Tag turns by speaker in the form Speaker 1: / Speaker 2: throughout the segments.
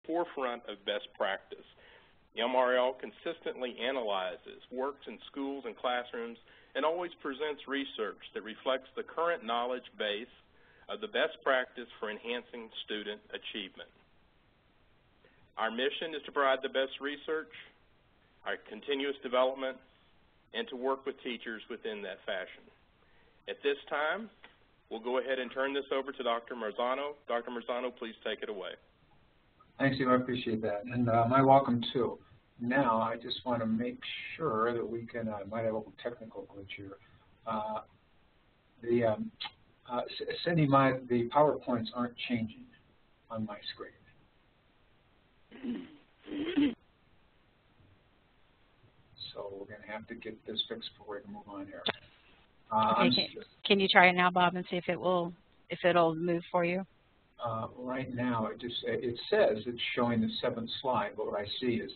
Speaker 1: forefront of best practice. The MRL consistently analyzes, works in schools and classrooms, and always presents research that reflects the current knowledge base of the best practice for enhancing student achievement. Our mission is to provide the best research, our continuous development, and to work with teachers within that fashion. At this time, we'll go ahead and turn this over to Dr. Marzano. Dr. Marzano, please take it away.
Speaker 2: Thanks, Steve. I appreciate that. And my welcome, too. Now, I just want to make sure that we can, I might have a little technical glitch here. Cindy, the PowerPoints aren't changing on my screen. So we're going to have to get this fixed before we can move on here.
Speaker 3: Okay, can you try it now, Bob, and see if it'll move for you?
Speaker 2: Right now, it says it's showing the 7th slide, but what I see is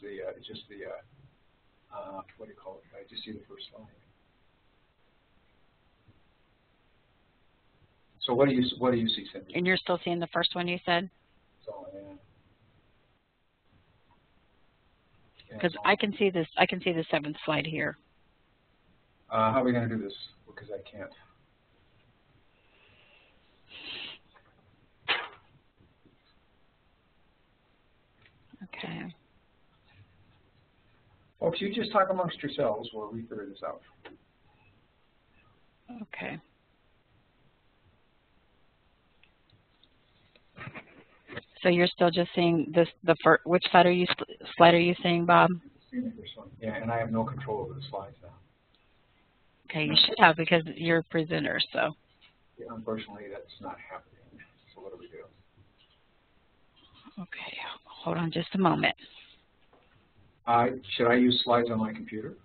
Speaker 2: just the what do you call it? I just see the first slide. So what do you see, Cindy?
Speaker 3: And you're still seeing the first one you said?
Speaker 2: So, yeah.
Speaker 3: Because I can see this. I can see the 7th slide here.
Speaker 2: How are we going to do this? Because I can't.
Speaker 3: Okay.
Speaker 2: Folks, you just talk amongst yourselves while we figure this out.
Speaker 3: Okay. So you're still just seeing this. Which slide are you seeing, Bob?
Speaker 2: Seeing the first one. Yeah, and I have no control over the slides now.
Speaker 3: Okay, you should have because you're a presenter. So.
Speaker 2: Yeah, unfortunately, that's not happening. So what do we do?
Speaker 3: Okay, hold on just a moment.
Speaker 2: Should I use slides on my computer?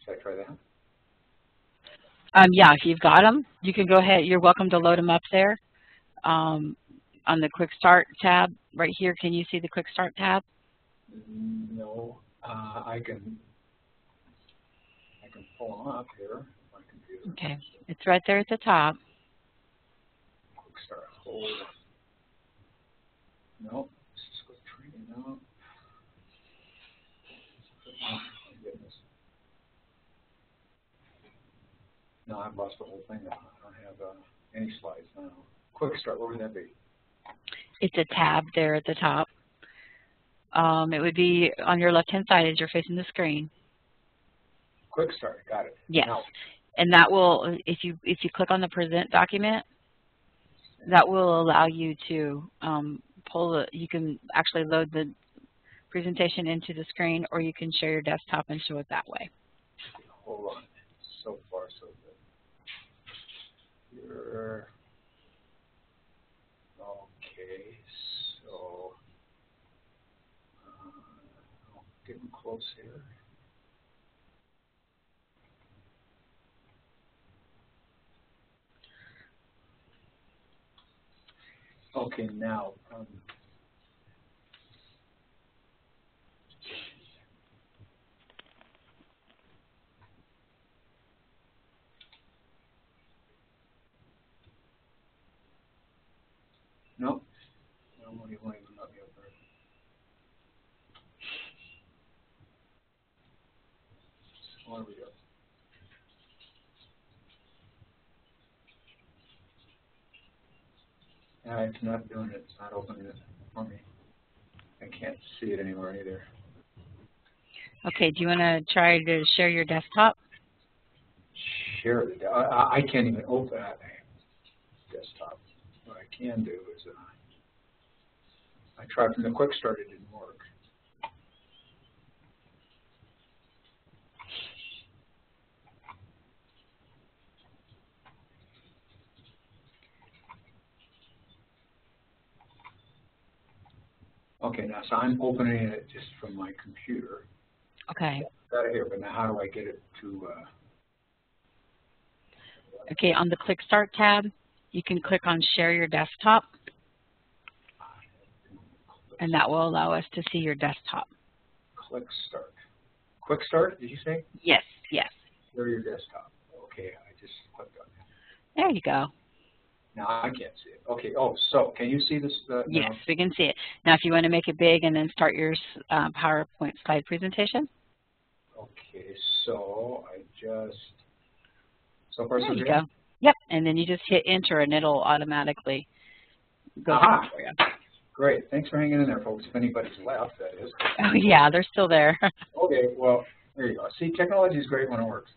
Speaker 2: Should I try that?
Speaker 3: Yeah, if you've got them, you can go ahead. You're welcome to load them up there. On the Quick Start tab right here, can you see the Quick Start tab?
Speaker 2: No, I can pull them up here on my computer.
Speaker 3: Okay, it's right there at the top.
Speaker 2: Quick Start, hold. No, this is quick training. No. Oh, my goodness. No, I've lost the whole thing now. I don't have any slides now. Quick Start, what would that be?
Speaker 3: It's a tab there at the top. It would be on your left-hand side as you're facing the screen.
Speaker 2: Quick Start, got it.
Speaker 3: Yes,
Speaker 2: now.
Speaker 3: And that will, if you click on the present document, that will allow you to you can actually load the presentation into the screen, or you can share your desktop and show it that way.
Speaker 2: Hold on. So far, so good. Here. Okay, so getting close here. Okay, now nope. I won't even let me up there. So there we go. It's not doing it. It's not opening it for me. I can't see it anywhere either.
Speaker 3: Okay, do you want to try to share your desktop?
Speaker 2: Share it. I can't even open that desktop. What I can do is I tried from the Quick Start, it didn't work. Okay, now so I'm opening it just from my computer.
Speaker 3: Okay.
Speaker 2: Got it here, but now how do I get it to?
Speaker 3: Okay, on the Quick Start tab, you can click on Share Your Desktop, and that will allow us to see your desktop.
Speaker 2: Quick Start. Quick Start, did you say?
Speaker 3: Yes, yes.
Speaker 2: Share Your Desktop. Okay, I just clicked on that.
Speaker 3: There you go.
Speaker 2: Now I can't see it. Okay. Oh, so can you see this?
Speaker 3: Yes, we can see it. Now, if you want to make it big and then start your PowerPoint slide presentation.
Speaker 2: Okay. So I just. So far,
Speaker 3: there
Speaker 2: so
Speaker 3: you
Speaker 2: good?
Speaker 3: go. Yep. And then you just hit enter, and it'll automatically go for you.
Speaker 2: Great. Thanks for hanging in there, folks. If anybody's left, that is.
Speaker 3: Oh, yeah, they're still there.
Speaker 2: Okay. Well, there you go. See, technology is great when it works.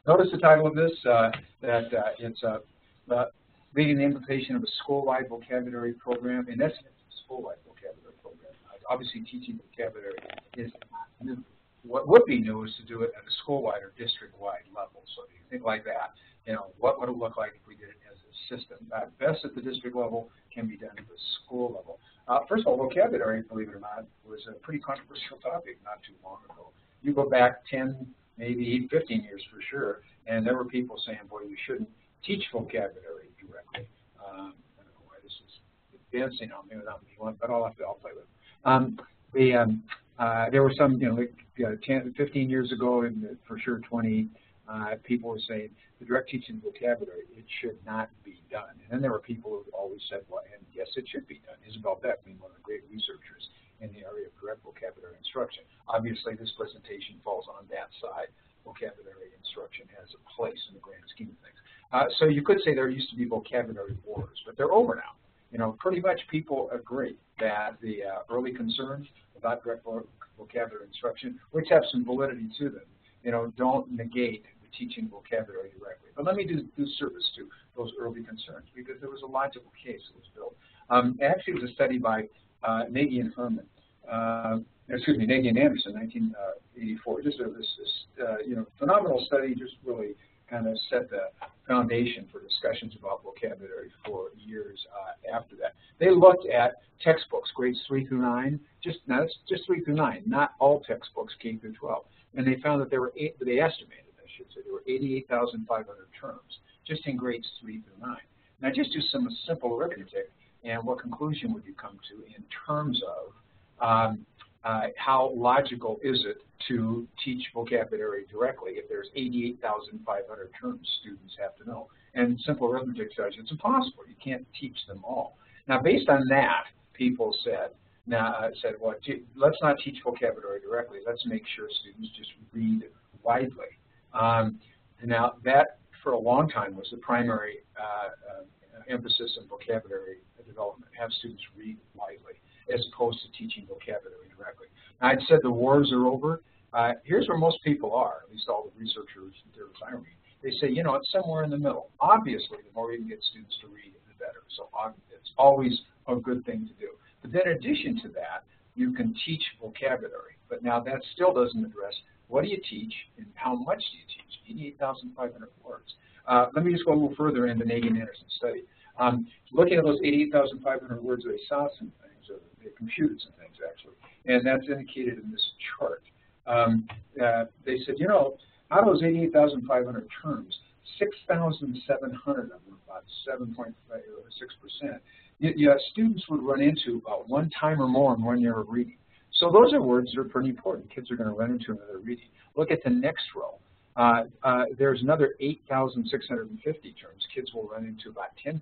Speaker 2: Notice the title of this, it's leading the implementation of a school-wide vocabulary program. In essence, it's a school-wide vocabulary program. Obviously, teaching vocabulary is not new. What would be new is to do it at a school-wide or district-wide level. So if you think like that, you know, what would it look like if we did it as a system? Best at the district level can be done at the school level. First of all, vocabulary, believe it or not, was a pretty controversial topic not too long ago. You go back 10, maybe 15 years for sure, and there were people saying, boy, you shouldn't teach vocabulary directly. I don't know why this is dancing on me without me one, but I'll play with it. There were some, 10, 15 years ago, and for sure 20, people were saying the direct teaching of vocabulary, it should not be done. And then there were people who always said, well, and yes, it should be done. Isabel Beck being one of the great researchers in the area of direct vocabulary instruction. Obviously, this presentation falls on that side. Vocabulary instruction has a place in the grand scheme of things. So you could say there used to be vocabulary wars, but they're over now. You know, pretty much people agree that the early concerns about direct vocabulary instruction, which have some validity to them, don't negate the teaching vocabulary directly. But let me do service to those early concerns, because there was a logical case that was built. Actually, it was a study by Nagy and Anderson, 1984. Just phenomenal study, just really kind of set the foundation for discussions about vocabulary for years after that. They looked at textbooks, grades 3 through 9, now it's just 3 through 9, not all textbooks K through 12. And they found that there were they estimated, I should say, there were 88,500 terms just in grades 3 through 9. Now just do some simple arithmetic, and what conclusion would you come to in terms of how logical is it to teach vocabulary directly if there's 88,500 terms students have to know? And simple arithmetic says it's impossible. You can't teach them all. Now, based on that, people said, well, let's not teach vocabulary directly. Let's make sure students just read widely. Now, that for a long time was the primary emphasis on vocabulary development, have students read widely, as opposed to teaching vocabulary directly. Now, I'd said the wars are over. Here's where most people are, at least all the researchers that I read. They say, it's somewhere in the middle. Obviously, the more you can get students to read, the better. So it's always a good thing to do. But then in addition to that, you can teach vocabulary. But now that still doesn't address what do you teach and how much do you teach? 88,500 words. Let me just go a little further in the Nagy and Anderson study. Looking at those 88,500 words, they saw some things, or they computed some things actually, and that's indicated in this chart. They said, out of those 88,500 terms, 6,700 of them, about 7.6%, students would run into about one time or more in 1 year of reading. So those are words that are pretty important. Kids are going to run into them when they're reading. Look at the next row. There's another 8,650 terms. Kids will run into about 10%,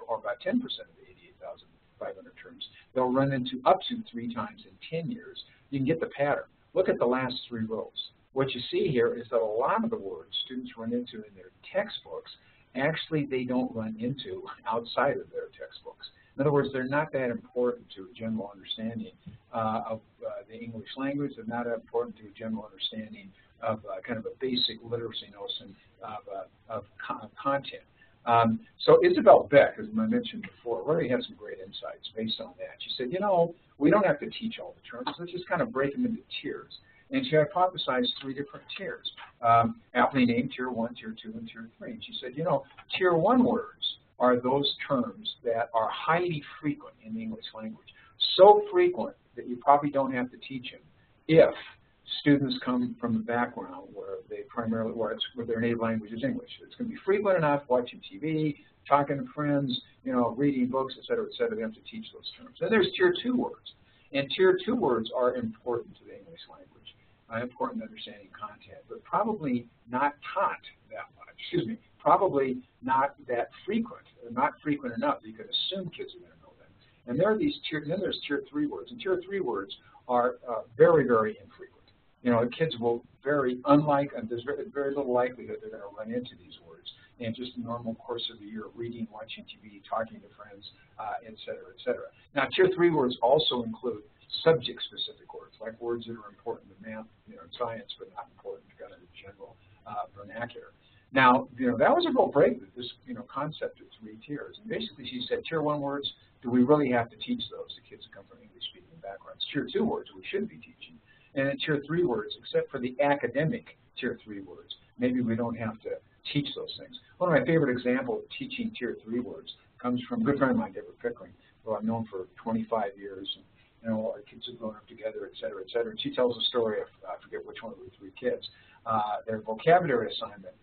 Speaker 2: or about 10% of the 88,500 terms. They'll run into up to 3 times in 10 years. You can get the pattern. Look at the last 3 rows. What you see here is that a lot of the words students run into in their textbooks, actually they don't run into outside of their textbooks. In other words, they're not that important to a general understanding of the English language. They're not that important to a general understanding of kind of a basic literacy notion of content. So Isabel Beck, as I mentioned before, really had some great insights based on that. She said, we don't have to teach all the terms. Let's just kind of break them into tiers. And she hypothesized 3 different tiers, aptly named Tier 1, Tier 2, and Tier 3. And she said, Tier 1 words are those terms that are highly frequent in the English language, so frequent that you probably don't have to teach them if students come from a background where they primarily, where their native language is English. It's going to be frequent enough watching TV, talking to friends, reading books, et cetera, they have to teach those terms. Then there's Tier 2 words. And Tier 2 words are important to the English language, important to understanding content, but probably not taught that much. probably not that frequent, not frequent enough that you could assume kids are going to know them. And there are these then there's tier 3 words, and tier 3 words are very, very infrequent. You know, kids will and there's very little likelihood they're going to run into these words in just the normal course of the year, reading, watching TV, talking to friends, et cetera, et cetera. Now, tier 3 words also include subject-specific words, like words that are important to math, and science, but not important to kind of the general vernacular. Now, that was a real breakthrough, this, concept of 3 tiers. And basically, she said, tier 1 words, do we really have to teach those to kids who come from English-speaking backgrounds? Tier 2 words, we should be teaching. And in tier 3 words, except for the academic tier 3 words, maybe we don't have to teach those things. One of my favorite examples of teaching tier 3 words comes from a good friend of mine, Deborah Pickering, who I've known for 25 years. And, our kids have grown up together, et cetera, et cetera. And she tells a story of, I forget which one of the 3 kids. Their vocabulary assignment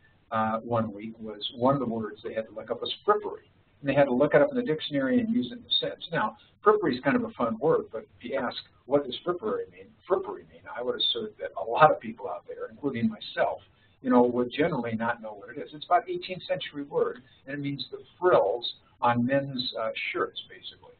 Speaker 2: one week was one of the words they had to look up was frippery. And they had to look it up in the dictionary and use it in a sentence. Now, frippery is kind of a fun word, but if you ask, what does frippery mean? I would assert that a lot of people out there, including myself, would generally not know what it is. It's about 18th century word, and it means the frills on men's shirts, basically.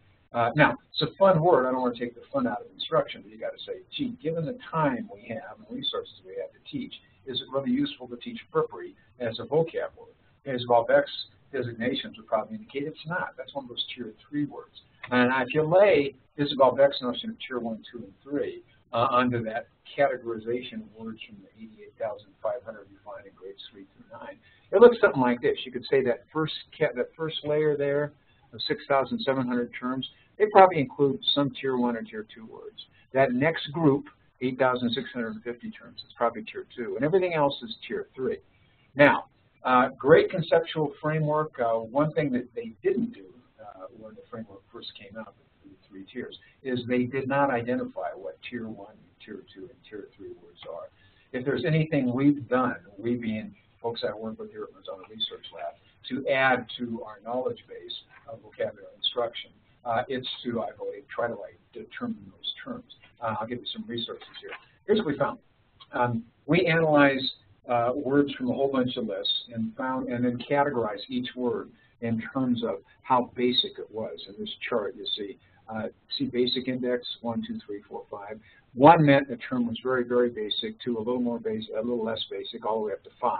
Speaker 2: Now, it's a fun word. I don't want to take the fun out of instruction, but you got to say, gee, given the time we have and resources we have to teach, is it really useful to teach frippery as a vocab word? Isabel Beck's designations would probably indicate it's not. That's one of those tier 3 words. And if you lay Isabel Beck's notion of tier 1, 2, and 3 onto that categorization of words from the 88,500 you find in grades 3 through 9, it looks something like this. You could say that first layer there of 6,700 terms, they probably include some tier 1 or tier 2 words. That next group, 8,650 terms, is probably tier 2, and everything else is tier 3. Now, great conceptual framework. One thing that they didn't do when the framework first came out, the 3 tiers, is they did not identify what tier 1, tier 2, and tier 3 words are. If there's anything we've done, we being folks I work with here at Mazzona Research Lab, to add to our knowledge base of vocabulary instruction, it's to, I believe, try to determine those terms. I'll give you some resources here. Here's what we found. We analyzed words from a whole bunch of lists and then categorized each word in terms of how basic it was. In this chart, you see basic index 1, 2, 3, 4, 5. 1 meant the term was very, very basic. 2, a little more basic, a little less basic, all the way up to 5.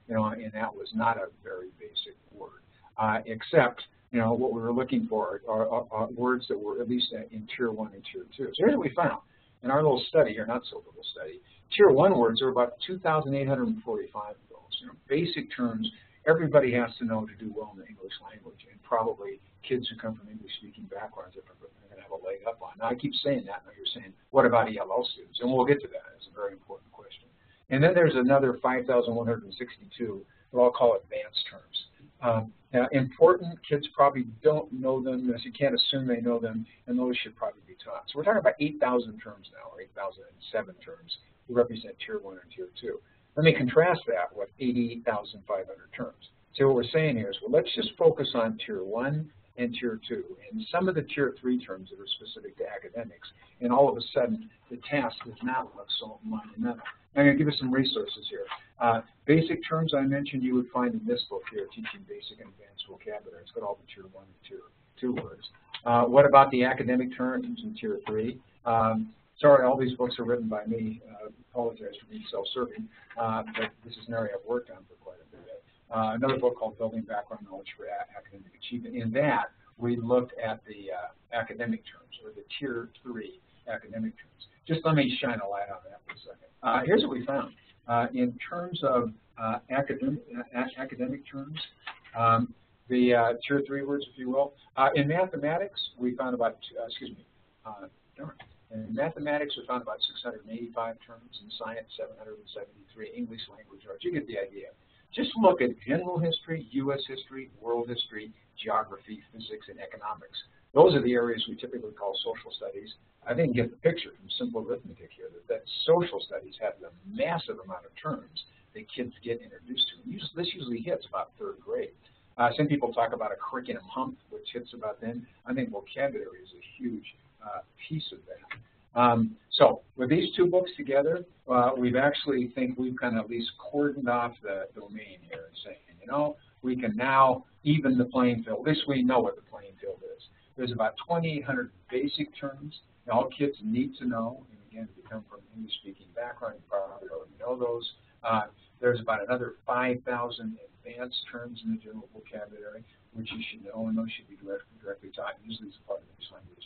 Speaker 2: And that was not a very basic word, except what we were looking for are words that were at least in tier 1 and tier 2. So here's what we found in our little study, or not so little study. Tier 1 words are about 2,845 of those. Basic terms everybody has to know to do well in the English language, and probably kids who come from English-speaking backgrounds are going to have a leg up on. Now, I keep saying that. Now you're saying, what about ELL students? And we'll get to that. It's a very important question. And then there's another 5,162, what I'll call advanced terms. Now, important, kids probably don't know them, as you can't assume they know them, and those should probably be taught. So we're talking about 8,000 terms now, or 8,007 terms, who represent tier 1 and tier 2. Let me contrast that with 88,500 terms. So what we're saying here is, well, let's just focus on tier 1 and tier 2, and some of the tier 3 terms that are specific to academics, and all of a sudden, the task does not look so monumental. I'm going to give you some resources here. Basic terms I mentioned you would find in this book here, Teaching Basic and Advanced Vocabulary. It's got all the tier 1 and tier 2 words. What about the academic terms in tier 3? Sorry, all these books are written by me. Apologize for being self-serving, but this is an area I've worked on for quite a bit. Another book called Building Background Knowledge for Academic Achievement. In that, we looked at the academic terms, or the tier 3 academic terms. Just let me shine a light on that for a second. Here's what we found. In terms of academic terms, the tier 3 words, if you will. In mathematics, we found about, in mathematics, we found about 685 terms. In science, 773. English language arts. You get the idea. Just look at general history, U.S. history, world history, geography, physics, and economics. Those are the areas we typically call social studies. I think you get the picture from simple arithmetic here that social studies have the massive amount of terms that kids get introduced to. And this usually hits about 3rd grade. Some people talk about a curriculum hump, which hits about then. I think vocabulary is a huge piece of that. So with these 2 books together, we've kind of at least cordoned off the domain here and saying, we can now even the playing field. At least we know what the playing field is. There's about 2,800 basic terms that all kids need to know. And again, if you come from an English-speaking background, you probably already know those. There's about another 5,000 advanced terms in the general vocabulary, which you should know, and those should be directly taught. Usually it's part of English language,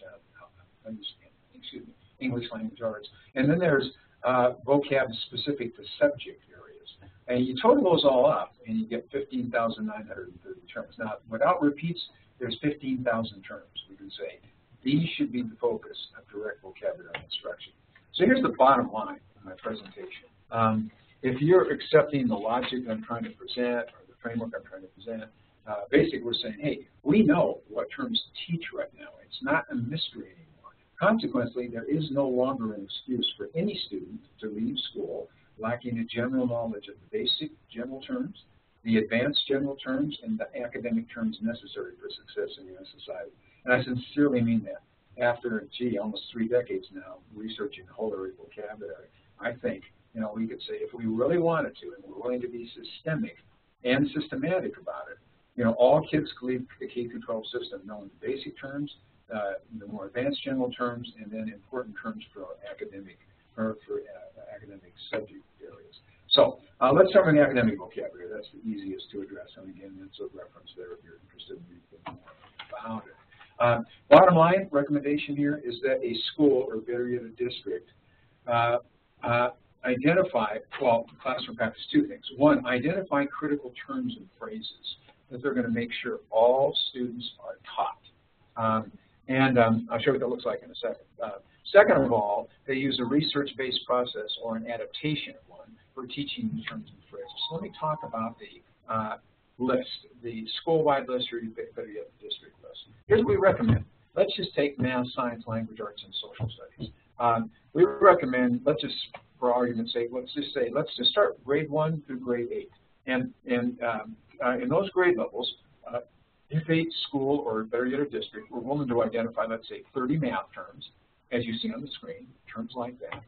Speaker 2: English language arts. And then there's vocab specific to subject areas. And you total those all up, and you get 15,930 terms. Now, without repeats, there's 15,000 terms. We can say these should be the focus of direct vocabulary instruction. So here's the bottom line of my presentation. If you're accepting the logic I'm trying to present or the framework I'm trying to present, basically we're saying, hey, we know what terms to teach right now. It's not a mystery anymore. Consequently, there is no longer an excuse for any student to leave school lacking a general knowledge of the basic general terms, the advanced general terms, and the academic terms necessary for success in U.S. society. And I sincerely mean that. After, almost 3 decades now researching whole-area vocabulary, I think, we could say if we really wanted to and we're willing to be systemic and systematic about it, all kids could leave the K-12 system knowing the basic terms, the more advanced general terms, and then important terms for academic subject areas. So let's start with the academic vocabulary. That's the easiest to address. And again, that's a reference there if you're interested in reading more about it. Bottom line recommendation here is that a school, or better yet a district, identify, classroom practice 2 things. 1, identify critical terms and phrases that they're going to make sure all students are taught. I'll show you what that looks like in a second. Second of all, they use a research-based process or an adaptation of one for teaching terms and phrases. So let me talk about the list, the school-wide list, or better yet, the district list. Here's what we recommend. Let's just take math, science, language arts, and social studies. We recommend, let's just, for argument's sake, let's just start grade 1 through grade 8. And in those grade levels, if a school, or better yet a district, we're willing to identify, let's say, 30 math terms, as you see on the screen, terms like that,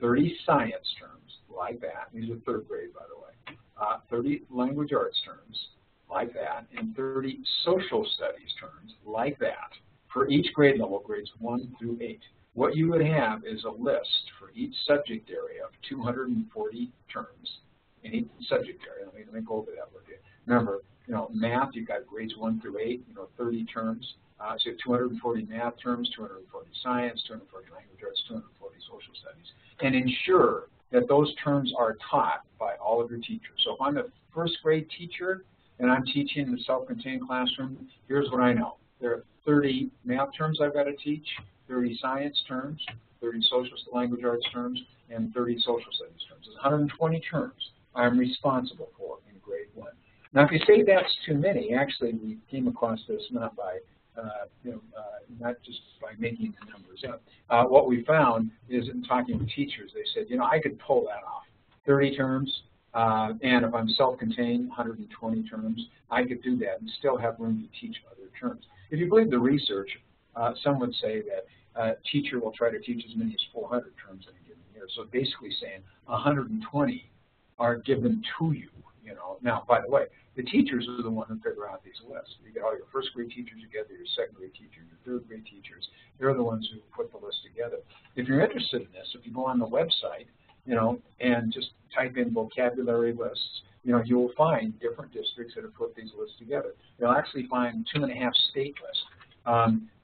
Speaker 2: 30 science terms like that, these are 3rd grade, by the way, 30 language arts terms like that, and 30 social studies terms like that for each grade level, grades 1 through 8. What you would have is a list for each subject area of 240 terms in each subject area. Let me go over that with you. Remember, math, you've got grades 1 through 8, 30 terms. So you have 240 math terms, 240 science, 240 language arts, 240 social studies. And ensure that those terms are taught by all of your teachers. So if I'm a 1st grade teacher and I'm teaching in a self-contained classroom, here's what I know. There are 30 math terms I've got to teach, 30 science terms, 30 social language arts terms, and 30 social studies terms. There's 120 terms I'm responsible for in grade 1. Now, if you say that's too many, actually we came across this not by not just by making the numbers up. What we found is in talking with teachers, they said, I could pull that off. 30 terms, and if I'm self-contained, 120 terms, I could do that and still have room to teach other terms. If you believe the research, some would say that a teacher will try to teach as many as 400 terms in a given year. So basically saying 120 are given to you. Now, by the way, the teachers are the ones who figure out these lists. You get all your 1st grade teachers together, your 2nd grade teachers, your 3rd grade teachers. They're the ones who put the list together. If you're interested in this, if you go on the website, and just type in vocabulary lists, you will find different districts that have put these lists together. You'll actually find 2.5 state lists.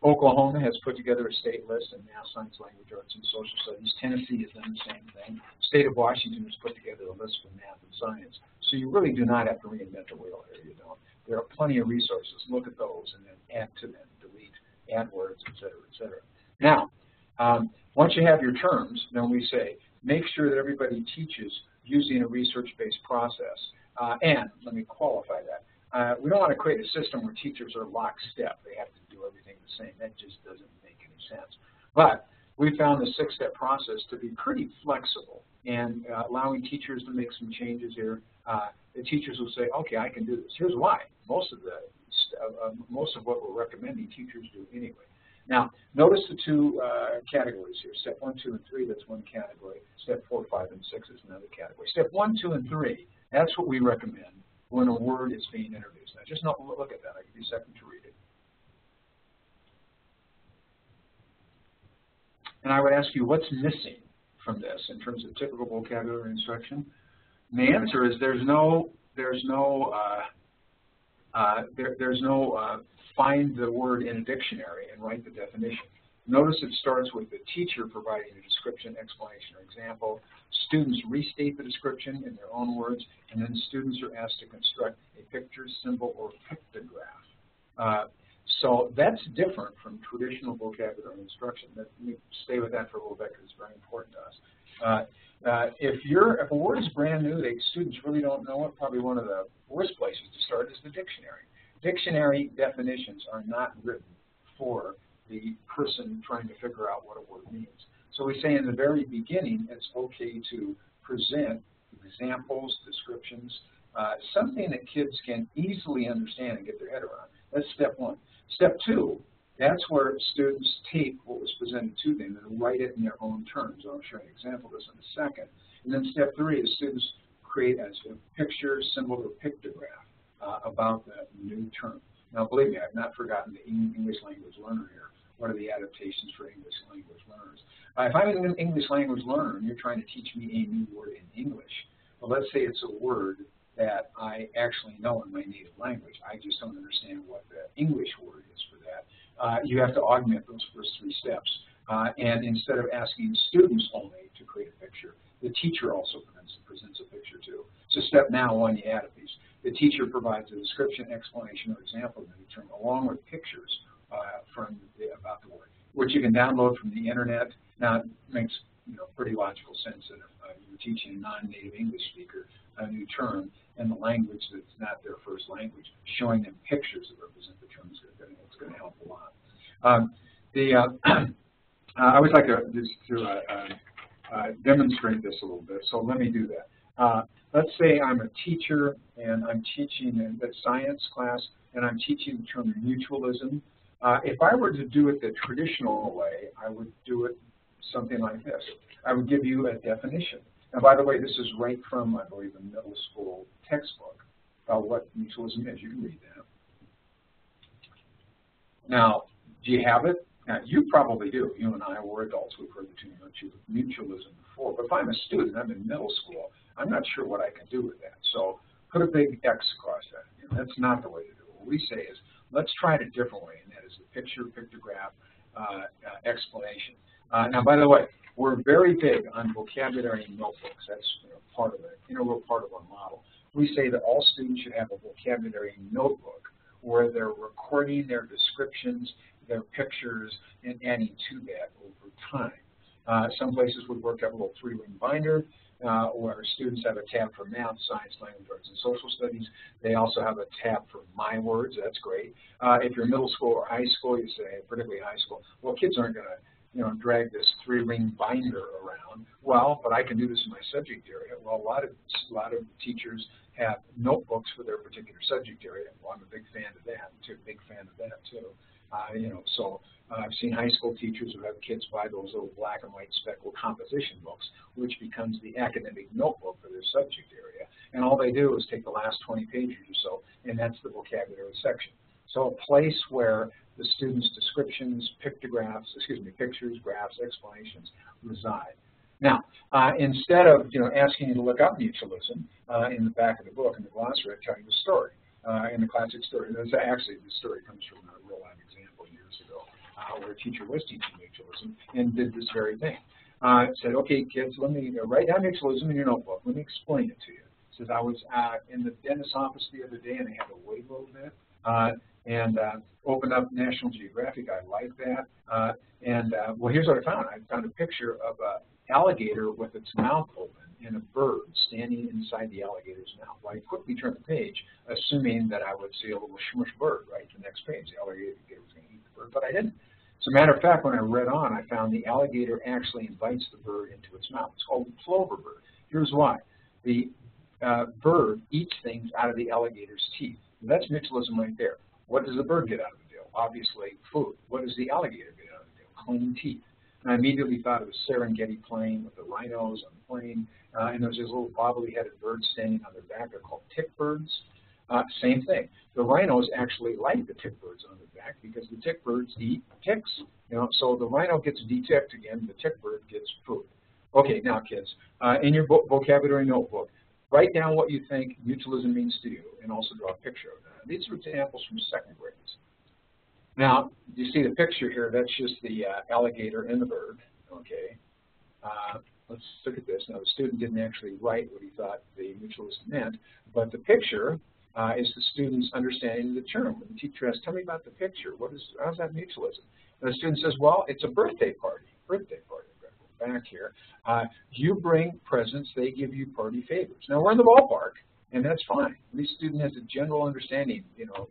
Speaker 2: Oklahoma has put together a state list in math, science, language arts, and social studies. Tennessee has done the same thing. State of Washington has put together a list for math and science. So you really do not have to reinvent the wheel here. You don't. There are plenty of resources. Look at those and then add to them, delete, add words, et cetera, et cetera. Now, once you have your terms, then we say, make sure that everybody teaches using a research-based process. And let me qualify that. We don't want to create a system where teachers are lockstep. They have to do everything the same. That just doesn't make any sense. But we found the 6-step process to be pretty flexible and allowing teachers to make some changes here. The teachers will say, okay, I can do this. Here's why. Most of what we're recommending teachers do anyway. Now, notice the 2 categories here. Step 1, 2, and 3, that's one category. Step 4, 5, and 6 is another category. Step 1, 2, and 3, that's what we recommend when a word is being introduced. Now, just look at that. I'll give you a second to read it. And I would ask you, what's missing from this in terms of typical vocabulary instruction? And the answer is there's no find the word in a dictionary and write the definition. Notice it starts with the teacher providing a description, explanation, or example. Students restate the description in their own words, and then students are asked to construct a picture, symbol, or pictograph. So that's different from traditional vocabulary instruction. Let me stay with that for a little bit because it's very important to us. If a word is brand new, students really don't know it, probably one of the worst places to start is the dictionary. Dictionary definitions are not written for the person trying to figure out what a word means. So we say in the very beginning, it's okay to present examples, descriptions, something that kids can easily understand and get their head around. That's step one. Step two, that's where students take what was presented to them and write it in their own terms. I'll show you an example of this in a second. And then step three is students create a picture, symbol, or pictograph about the new term. Now, believe me, I've not forgotten the English language learner here. What are the adaptations for English language learners? If I'm an English language learner and you're trying to teach me a new word in English, well, let's say it's a word that I actually know in my native language. I just don't understand what the English word is for that. You have to augment those first three steps. And instead of asking students only to create a picture, the teacher also presents a picture too. So step now one, you add a piece. The teacher provides a description, explanation, or example of the new term, along with pictures about the word, which you can download from the internet. Now, it makes pretty logical sense that if you're teaching a non-native English speaker a new term in the language that's not their first language, showing them pictures that represent the term is going to help a lot. I always like to demonstrate this a little bit, so let me do that. Let's say I'm a teacher and I'm teaching in a science class and I'm teaching the term mutualism. If I were to do it the traditional way, I would do it something like this. I would give you a definition. And by the way, this is right from, I believe, a middle school textbook about what mutualism is. You can read that. Now, do you have it? Now, you probably do. You and I were adults. We've heard the term mutualism before. But if I'm a student, I'm in middle school, I'm not sure what I can do with that. So put a big X across that. That's not the way to do it. What we say is, let's try it a different way, and that is the picture, pictograph, explanation. Now, by the way, we're very big on vocabulary notebooks. That's part of it, integral part of our model. We say that all students should have a vocabulary notebook where they're recording their descriptions, their pictures, and adding to that over time. Some places would work out a little 3-ring binder where students have a tab for math, science, language arts, and social studies. They also have a tab for my words. That's great. If you're middle school or high school, you say, particularly high school, well, kids aren't going to drag this 3-ring binder around. Well, but I can do this in my subject area. Well, a lot of teachers have notebooks for their particular subject area. Well, I'm a big fan of that too. So I've seen high school teachers who have kids buy those little black and white speckled composition books, which becomes the academic notebook for their subject area. And all they do is take the last 20 pages or so, and that's the vocabulary section. So a place where the students' descriptions, pictures, graphs, explanations reside. Now, instead of asking you to look up mutualism in the back of the book, in the glossary, I tell you the story. In the classic story, actually the story comes from a real life example years ago where a teacher was teaching mutualism and did this very thing. Said, okay, kids, let me write down mutualism in your notebook. Let me explain it to you. Says, I was in the dentist's office the other day and I had to wait a little bit. And opened up National Geographic. I like that. Well, here's what I found. I found a picture of an alligator with its mouth open and a bird standing inside the alligator's mouth. Well, I quickly turned the page, assuming that I would see a little smush bird, right? The next page, the alligator was going to eat the bird, but I didn't. As a matter of fact, when I read on, I found the alligator actually invites the bird into its mouth. It's called the plover bird. Here's why. The bird eats things out of the alligator's teeth. That's mutualism right there. What does the bird get out of the deal? Obviously, food. What does the alligator get out of the deal? Clean teeth. And I immediately thought of the Serengeti plain with the rhinos on the plain, and there's these little bobbly-headed birds standing on their back. They're called tick birds. Same thing. The rhinos actually like the tick birds on the back because the tick birds eat ticks. So the rhino gets deticked again, the tick bird gets food. Okay, now kids, in your vocabulary notebook, write down what you think mutualism means to you and also draw a picture of that. These are examples from second grades. Now, you see the picture here, that's just the alligator and the bird, okay? Let's look at this. Now, the student didn't actually write what he thought the mutualism meant, but the picture is the student's understanding of the term. When the teacher asks, tell me about the picture, how's that mutualism? And the student says, well, it's a birthday party. Birthday party. Back here, you bring presents, they give you party favors. Now, we're in the ballpark, and that's fine. Each student has a general understanding,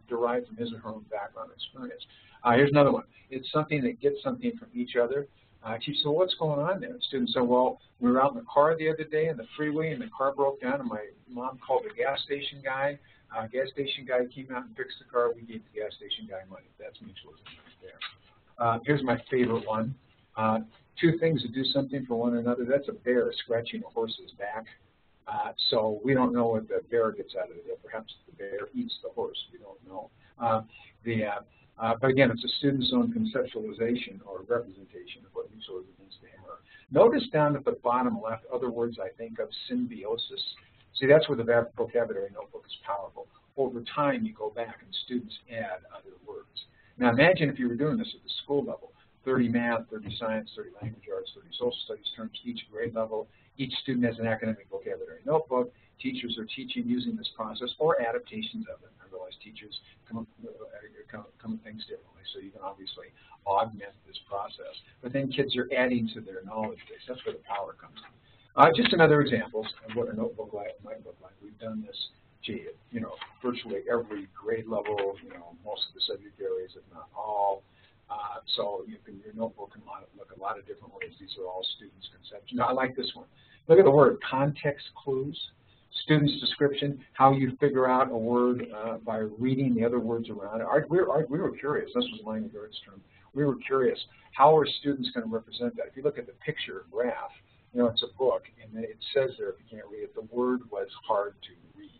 Speaker 2: derived from his or her own background experience. Here's another one. It's something that gets something from each other. Teacher said, well, what's going on there? The student said, well, we were out in the car the other day in the freeway, and the car broke down, and my mom called the gas station guy. Gas station guy came out and fixed the car. We gave the gas station guy money. That's mutualism right there. Here's my favorite one. Two things that do something for one another. That's a bear scratching a horse's back. So we don't know what the bear gets out of it. Perhaps the bear eats the horse. We don't know. But again, it's a student's own conceptualization or representation of what mutualism means to him or her. Notice down at the bottom left, other words I think of, symbiosis. See, that's where the vocabulary notebook is powerful. Over time, you go back and students add other words. Now imagine if you were doing this at the school level. 30 math, 30 science, 30 language arts, 30 social studies terms, each grade level. Each student has an academic vocabulary notebook. Teachers are teaching using this process or adaptations of it. I realize teachers come up with things differently, so you can obviously augment this process. But then kids are adding to their knowledge base. That's where the power comes in. Just another example of what a notebook might look like. We've done this, virtually every grade level, most of the subject areas, if not all. So your notebook can look a lot of different ways. These are all students' conceptions. Now, I like this one. Look at the word context clues. Student's description, how you figure out a word by reading the other words around it. We were curious. This was a language arts term. We were curious. How are students going to represent that? If you look at the picture graph, it's a book, and then it says there, if you can't read it, the word was hard to read.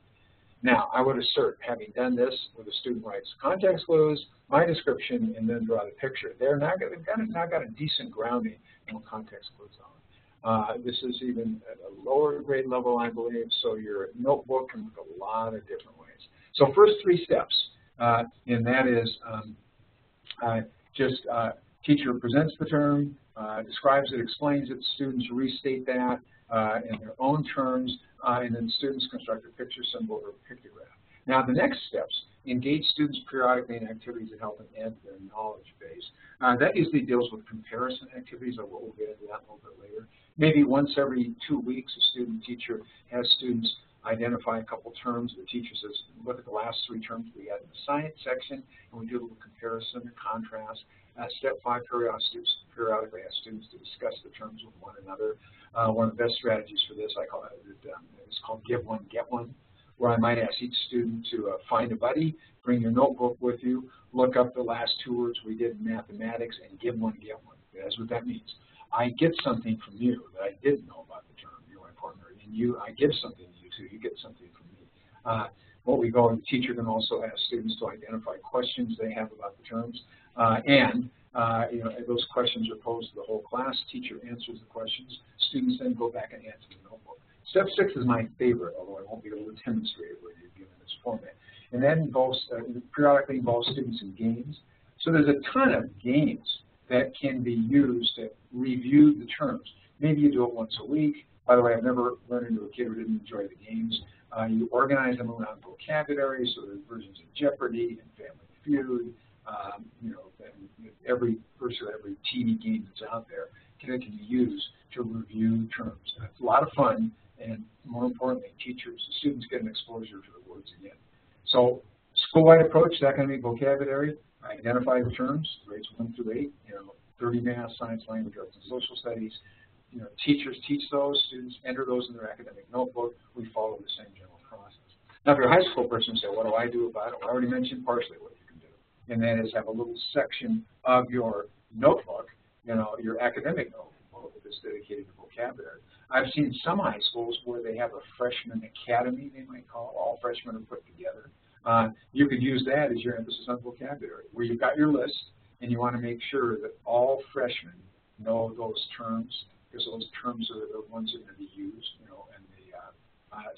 Speaker 2: Now, I would assert, having done this, where the student writes context clues, my description, and then draw the picture, they've now got a decent grounding in what context clues are. This is even at a lower grade level, I believe, so your notebook can look a lot of different ways. So first three steps, and that is teacher presents the term, describes it, explains it, students restate that in their own terms, and then students construct a picture, symbol, or pictograph. Now, the next steps, engage students periodically in activities that help them add to their knowledge base. That usually deals with comparison activities, or we'll get into that a little bit later. Maybe once every 2 weeks, a student teacher has students identify a couple terms. The teacher says, look at the last 3 terms we had in the science section, and we do a little comparison and contrast. Step 5, periodically ask students to discuss the terms with one another. One of the best strategies for this, I call it, it's called give one, get one, where I might ask each student to find a buddy, bring your notebook with you, look up the last 2 words we did in mathematics, and give one, get one. That's what that means. I get something from you that I didn't know about the term, you're my partner, and I give something to you too, you get something from me. The teacher can also ask students to identify questions they have about the terms, those questions are posed to the whole class. Teacher answers the questions. Students then go back and answer the notebook. Step 6 is my favorite, although I won't be able to demonstrate it with you given this format. And that periodically involves students in games. So there's a ton of games that can be used to review the terms. Maybe you do it once a week. By the way, I've never run into a kid who didn't enjoy the games. You organize them around vocabulary, so there's versions of Jeopardy and Family Feud. Virtually every TV game that's out there can be used to review terms. It's a lot of fun, and more importantly, students get an exposure to the words again. So, school-wide approach, that can be vocabulary. Identify the terms, grades 1 through 8. 30 math, science, language, arts, and social studies. Teachers teach those. Students enter those in their academic notebook. We follow the same general process. Now, if you're a high school person, say, what do I do about it? I already mentioned partially what you can do, and that is have a little section of your notebook, your academic notebook that's dedicated to vocabulary. I've seen some high schools where they have a freshman academy, they might call it. All freshmen are put together. You could use that as your emphasis on vocabulary, where you've got your list and you want to make sure that all freshmen know those terms, because those terms are the ones that are going to be used, you know, in the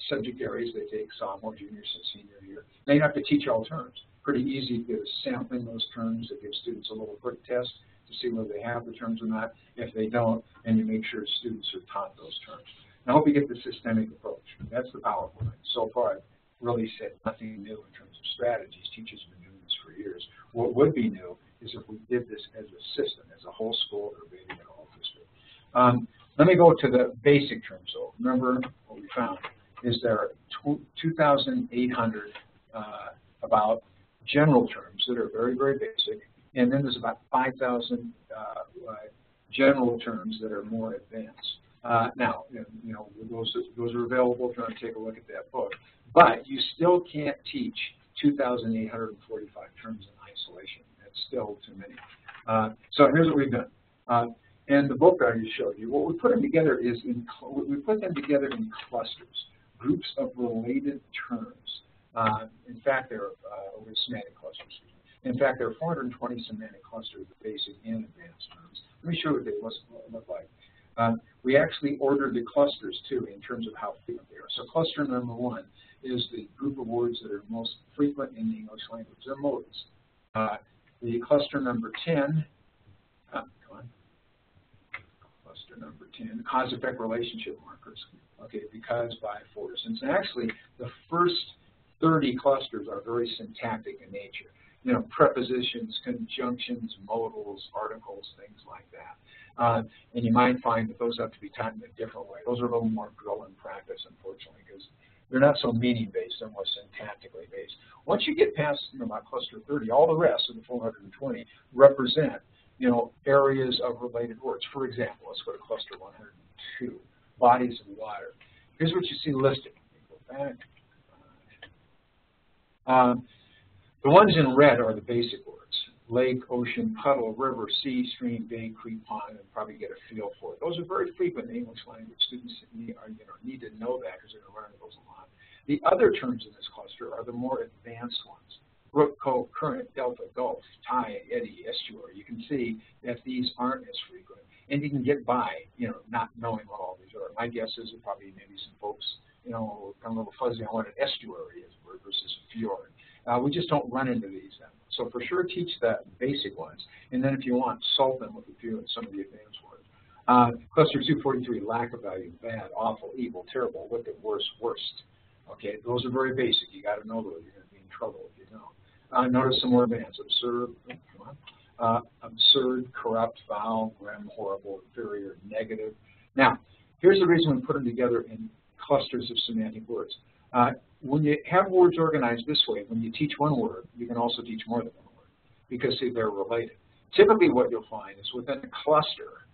Speaker 2: subject areas they take sophomore, junior, senior year. Now you don't have to teach all terms. Pretty easy to sampling those terms that give students a little quick test to see whether they have the terms or not. If they don't, then you make sure students are taught those terms. And I hope you get the systemic approach. That's the powerful thing. So far, I've really said nothing new in terms of strategies. Teachers have been doing this for years. What would be new is if we did this as a system, as a whole school or maybe in a whole district. Let me go to the basic terms, though. Remember what we found is there are 2,800 about general terms that are very, very basic, and then there's about 5,000 general terms that are more advanced. Now, you know, those are available if you want to take a look at that book. But you still can't teach 2,845 terms in isolation. That's still too many. So here's what we've done. And the book that I just showed you, what we put them together is we put them together in clusters, groups of related terms. In fact, there are semantic clusters. In fact, there are 420 semantic clusters of basic and advanced terms. Let me show you what they look like. We actually ordered the clusters, too, in terms of how frequent they are. So cluster number 1 is the group of words that are most frequent in the English language. They're modes. The cluster number 10, cluster number 10, cause-effect relationship markers. Okay, because, by, for, since. And actually, the first 30 clusters are very syntactic in nature. You know, prepositions, conjunctions, modals, articles, things like that. And you might find that those have to be taught in a different way. Those are a little more drill and practice, unfortunately, because they're not so meaning-based, they're more syntactically based. Once you get past, you know, about cluster 30, all the rest of the 420 represent, you know, areas of related words. For example, let's go to cluster 102, bodies of water. Here's what you see listed. Go back. The ones in red are the basic words. Lake, ocean, puddle, river, sea, stream, bay, creek, pond, and probably get a feel for it. Those are very frequent in English language. Students need to know that because they're going to learn those a lot. The other terms in this cluster are the more advanced ones. Brook, cove, current, delta, gulf, tide, eddy, estuary. You can see that these aren't as frequent. And you can get by, you know, not knowing what all these are. My guess is that probably maybe some folks, you know, come a little fuzzy on what an estuary is versus a fjord. We just don't run into these then. So for sure, teach the basic ones. And then if you want, solve them with a few of some of the advanced words. Cluster 243, lack of value, bad, awful, evil, terrible, wicked, worse, worst. Okay, those are very basic. You got to know those. You're going to be in trouble if you don't. Notice some more advanced. Absurd, absurd, corrupt, foul, grim, horrible, inferior, negative. Now, here's the reason we put them together in clusters of semantic words. When you have words organized this way, when you teach one word, you can also teach more than one word because, see, they're related. Typically what you'll find is within a cluster,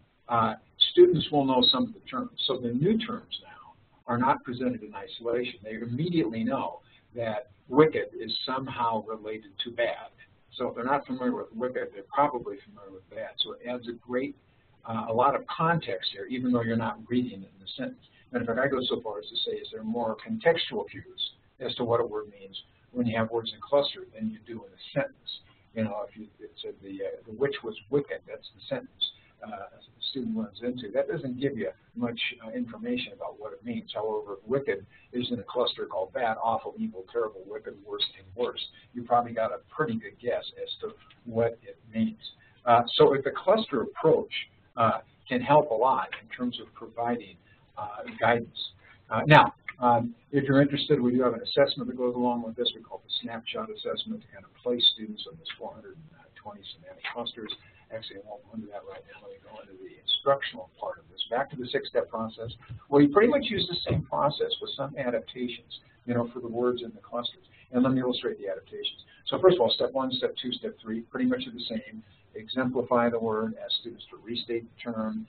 Speaker 2: students will know some of the terms. So the new terms now are not presented in isolation. They immediately know that wicked is somehow related to bad. So if they're not familiar with wicked, they're probably familiar with bad. So it adds a lot of context here, even though you're not reading it in the sentence. And in fact, I go so far as to say, is there more contextual cues as to what a word means when you have words in cluster than you do in a sentence. You know, if it said the witch was wicked, that's the sentence a student runs into. That doesn't give you much information about what it means. However, if wicked is in a cluster called bad, awful, evil, terrible, wicked, worst, and worst, you probably got a pretty good guess as to what it means. So if the cluster approach can help a lot in terms of providing guidance. Now, if you're interested, we do have an assessment that goes along with this. We call it the snapshot assessment to kind of place students on this 420 semantic clusters. Actually, I won't go into that right now. Let me go into the instructional part of this. Back to the 6-step process, where you pretty much use the same process with some adaptations, you know, for the words in the clusters. And let me illustrate the adaptations. So first of all, step 1, step 2, step 3, pretty much are the same. Exemplify the word, ask students to restate the term,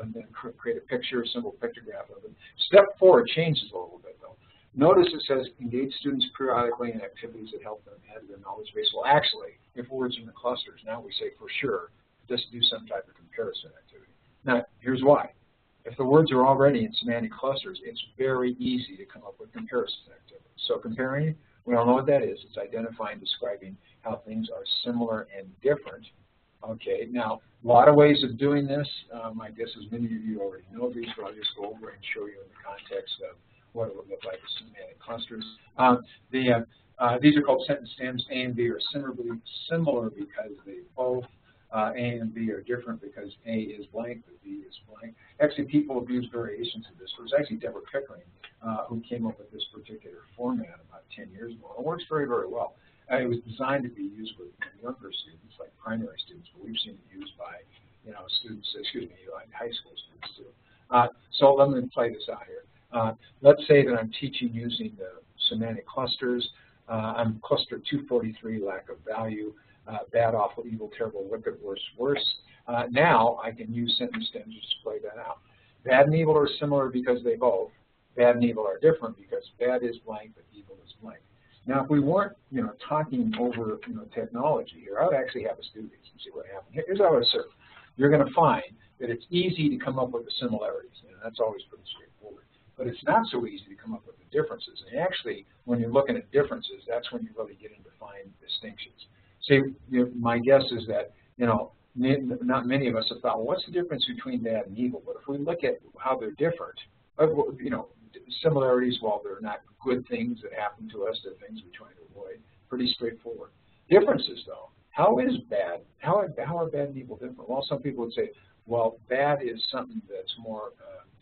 Speaker 2: and then create a picture, a simple pictograph of it. Step 4 changes a little bit, though. Notice it says engage students periodically in activities that help them add to their knowledge base. Well, actually, if words are in the clusters, now we say for sure, just do some type of comparison activity. Now, here's why. if the words are already in semantic clusters, it's very easy to come up with comparison activities. So comparing, we all know what that is. It's identifying, describing how things are similar and different. Okay, now, a lot of ways of doing this. I guess as many of you already know these, but I'll just go over and show you in the context of what it would look like with semantic clusters. These are called sentence stems. A and B are similar because they both, A and B are different because A is blank, but B is blank. Actually, people have used variations of this. It was actually Deborah Pickering who came up with this particular format about 10 years ago. It works very, very well. It was designed to be used with younger students, like primary students, but we've seen it used by, students, like high school students too. So let me play this out here. Let's say that I'm teaching using the semantic clusters. I'm cluster 243, lack of value, bad, awful, evil, terrible, wicked, worse, worse. Now I can use sentence stems to display that out. Bad and evil are similar because they both. Bad and evil are different because bad is blank, but evil is blank. Now, if we weren't, talking over, technology here, I would actually have us do these and see what happened. Here's how I would assert. You're going to find that it's easy to come up with the similarities, and that's always pretty straightforward. But it's not so easy to come up with the differences. And actually, when you're looking at differences, that's when you really get into fine distinctions. See, my guess is that, not many of us have thought, well, what's the difference between bad and evil? But if we look at how they're different, similarities, while they're not good things that happen to us, they're things we try to avoid. Pretty straightforward. Differences, though. How is bad? How are bad and evil different? Well, some people would say, well, bad is something that's more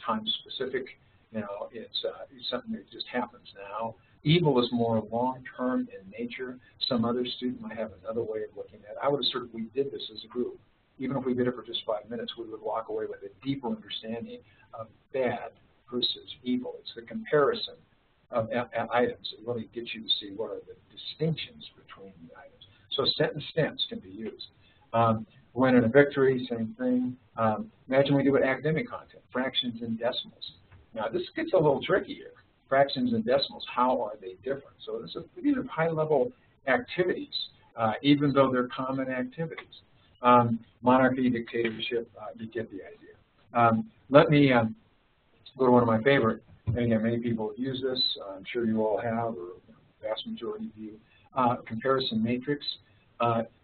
Speaker 2: time-specific. It's something that just happens now. Evil is more long-term in nature. Some other student might have another way of looking at it. I would assert if we did this as a group, even if we did it for just 5 minutes, we would walk away with a deeper understanding of bad versus evil. It's the comparison of items that really gets you to see what are the distinctions between the items. So sentence stems can be used. Win and a victory, same thing. Imagine we do with academic content, fractions and decimals. Now this gets a little tricky here. Fractions and decimals, how are they different? So these are high-level activities, even though they're common activities. Monarchy, dictatorship, you get the idea. Let me go to one of my favorite, and again, many people have used this. I'm sure you all have, or the vast majority of you. Comparison matrix.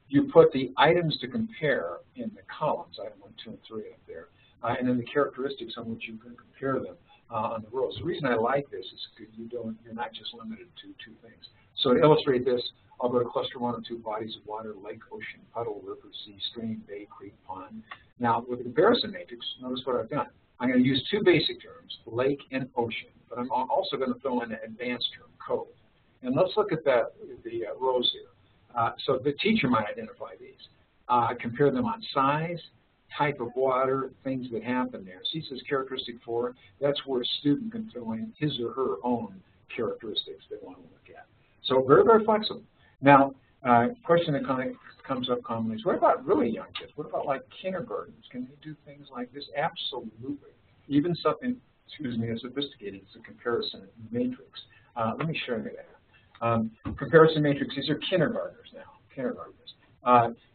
Speaker 2: You put the items to compare in the columns, item 1, 2, and 3 up there, and then the characteristics on which you can compare them on the rows. The reason I like this is because you're not just limited to 2 things. So to illustrate this, I'll go to cluster 1 and 2, bodies of water, lake, ocean, puddle, river, sea, stream, bay, creek, pond. Now with the comparison matrix, notice what I've done. I'm going to use 2 basic terms, lake and ocean, but I'm also going to throw in an advanced term, cove. And let's look at the rows here. So the teacher might identify these. Compare them on size, type of water, things that happen there. See, it says characteristic 4. That's where a student can throw in his or her own characteristics they want to look at. So very, very flexible. Now, question that comes up commonly is, what about really young kids? What about like kindergartens? Can they do things like this? Absolutely. Even something, as sophisticated as a comparison matrix. Let me show you that. Comparison matrix, these are kindergartners now,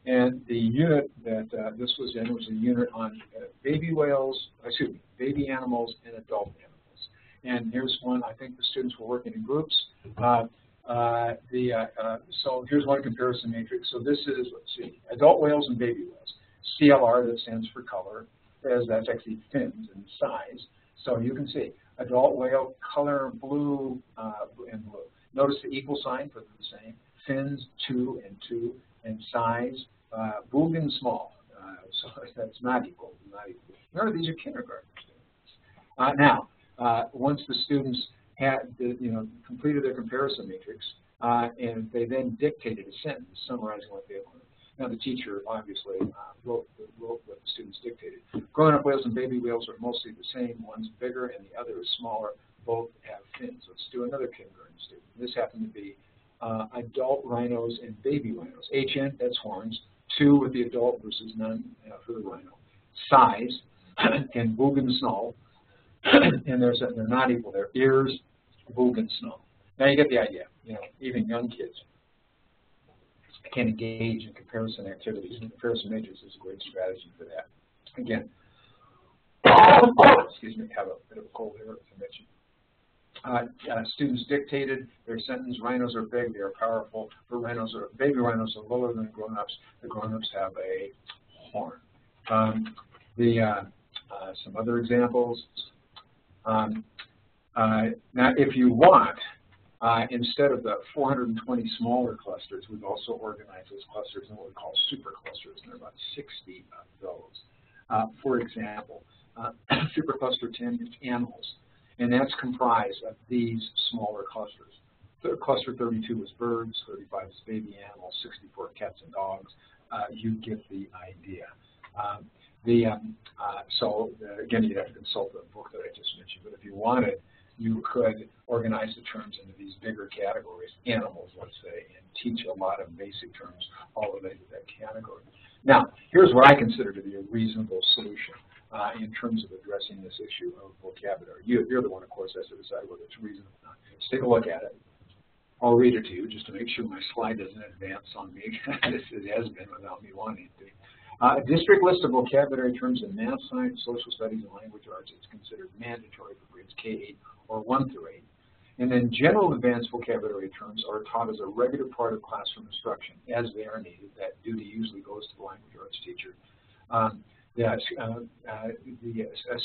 Speaker 2: and the unit that this was in was a unit on baby animals and adult animals. And here's one, I think the students were working in groups. So here's one comparison matrix. So this is, let's see, adult whales and baby whales. CLR, that stands for color, that's actually fins and size. So you can see adult whale, color blue and blue. Notice the equal sign for the same. Fins 2 and 2, and size big and small. So that's not equal. Remember, these are kindergarten students. Now, once the students had completed their comparison matrix, and they then dictated a sentence summarizing what they learned. Now the teacher obviously wrote what the students dictated. Grown-up whales and baby whales are mostly the same. One's bigger and the other is smaller. Both have fins. Let's do another kindergarten student. This happened to be adult rhinos and baby rhinos. HN, that's horns. 2 with the adult versus none for the rhino. Size, and big and small. And they're not equal. They're ears, big and small. Now you get the idea. Even young kids can engage in comparison activities, and comparison matrix is a great strategy for that. Again, excuse me, have a bit of a cold here, as I mentioned. Students dictated their sentence, rhinos are big, they are powerful, but baby rhinos are lower than grown-ups. The grown-ups have a horn. Some other examples. Now, if you want, instead of the 420 smaller clusters, we've also organized those clusters in what we call superclusters, and there are about 60 of those. For example, supercluster 10 is animals, and that's comprised of these smaller clusters. Cluster 32 is birds, 35 is baby animals, 64 cats and dogs. You get the idea. Again, you'd have to consult the book that I just mentioned, but if you wanted, you could organize the terms into these bigger categories, animals, let's say, and teach a lot of basic terms all related to that category. Now, here's what I consider to be a reasonable solution in terms of addressing this issue of vocabulary. You're the one, of course, has to decide whether it's reasonable or not. Let's take a look at it. I'll read it to you just to make sure my slide doesn't advance on me, as it has been without me wanting to. A district list of vocabulary terms in math, science, social studies, and language arts is considered mandatory for grades K-8 or 1 through 8. And then general advanced vocabulary terms are taught as a regular part of classroom instruction as they are needed. That duty usually goes to the language arts teacher.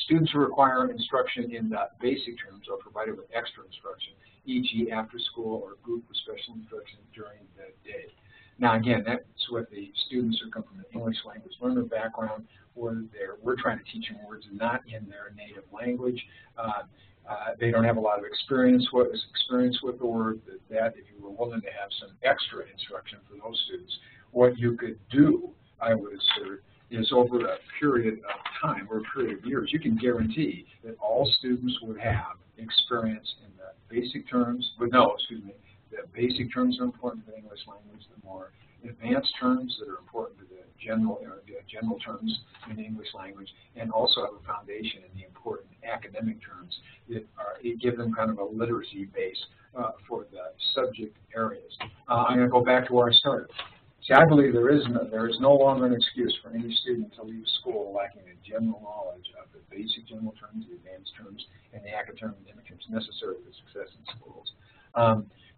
Speaker 2: Students who require instruction in the basic terms are provided with extra instruction, e.g. after school or group with special instruction during the day. Now, again, that's what the students who come from an English language learner background, or we're trying to teach them words not in their native language. They don't have a lot of experience with the word. That if you were willing to have some extra instruction for those students, what you could do, I would assert, is over a period of time, or a period of years, you can guarantee that all students would have experience in the basic terms, the basic terms are important to the English language, the more advanced terms that are important to the general terms in the English language, and also have a foundation in the important academic terms that give them kind of a literacy base for the subject areas. I'm going to go back to where I started. See, I believe there is no longer an excuse for any student to leave school lacking a general knowledge of the basic general terms, the advanced terms, and the academic terms necessary for success in schools.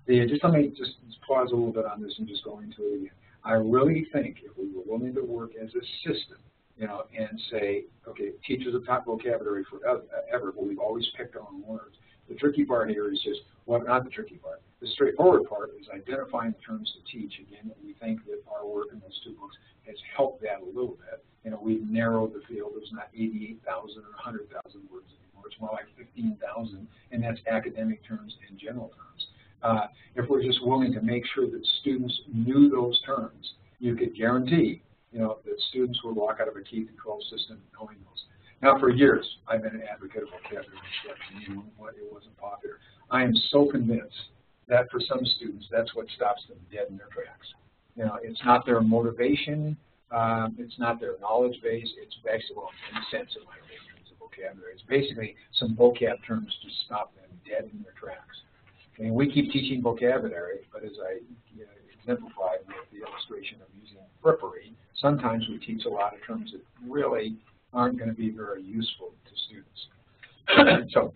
Speaker 2: Let me just pause a little bit on this and just go into it again. I really think if we were willing to work as a system, and say, okay, teachers have taught vocabulary forever, but we've always picked our own words. The tricky part here is just, well, not the tricky part. The straightforward part is identifying the terms to teach. Again, we think that our work in those two books has helped that a little bit. We've narrowed the field. There's not 88,000 or 100,000 words anymore. It's more like 15,000, and that's academic terms and general terms. If we're just willing to make sure that students knew those terms, you could guarantee, that students would walk out of a K-12 system knowing those. Now, for years, I've been an advocate of vocabulary instruction, even when it wasn't popular. I am so convinced that for some students, that's what stops them dead in their tracks. It's not their motivation, it's not their knowledge base, it's basically, well, in a sense, in my terms of vocabulary, it's basically some vocab terms to stop them dead in their tracks. And we keep teaching vocabulary, but as I exemplified with the illustration of using frippery, sometimes we teach a lot of terms that really aren't going to be very useful to students. So,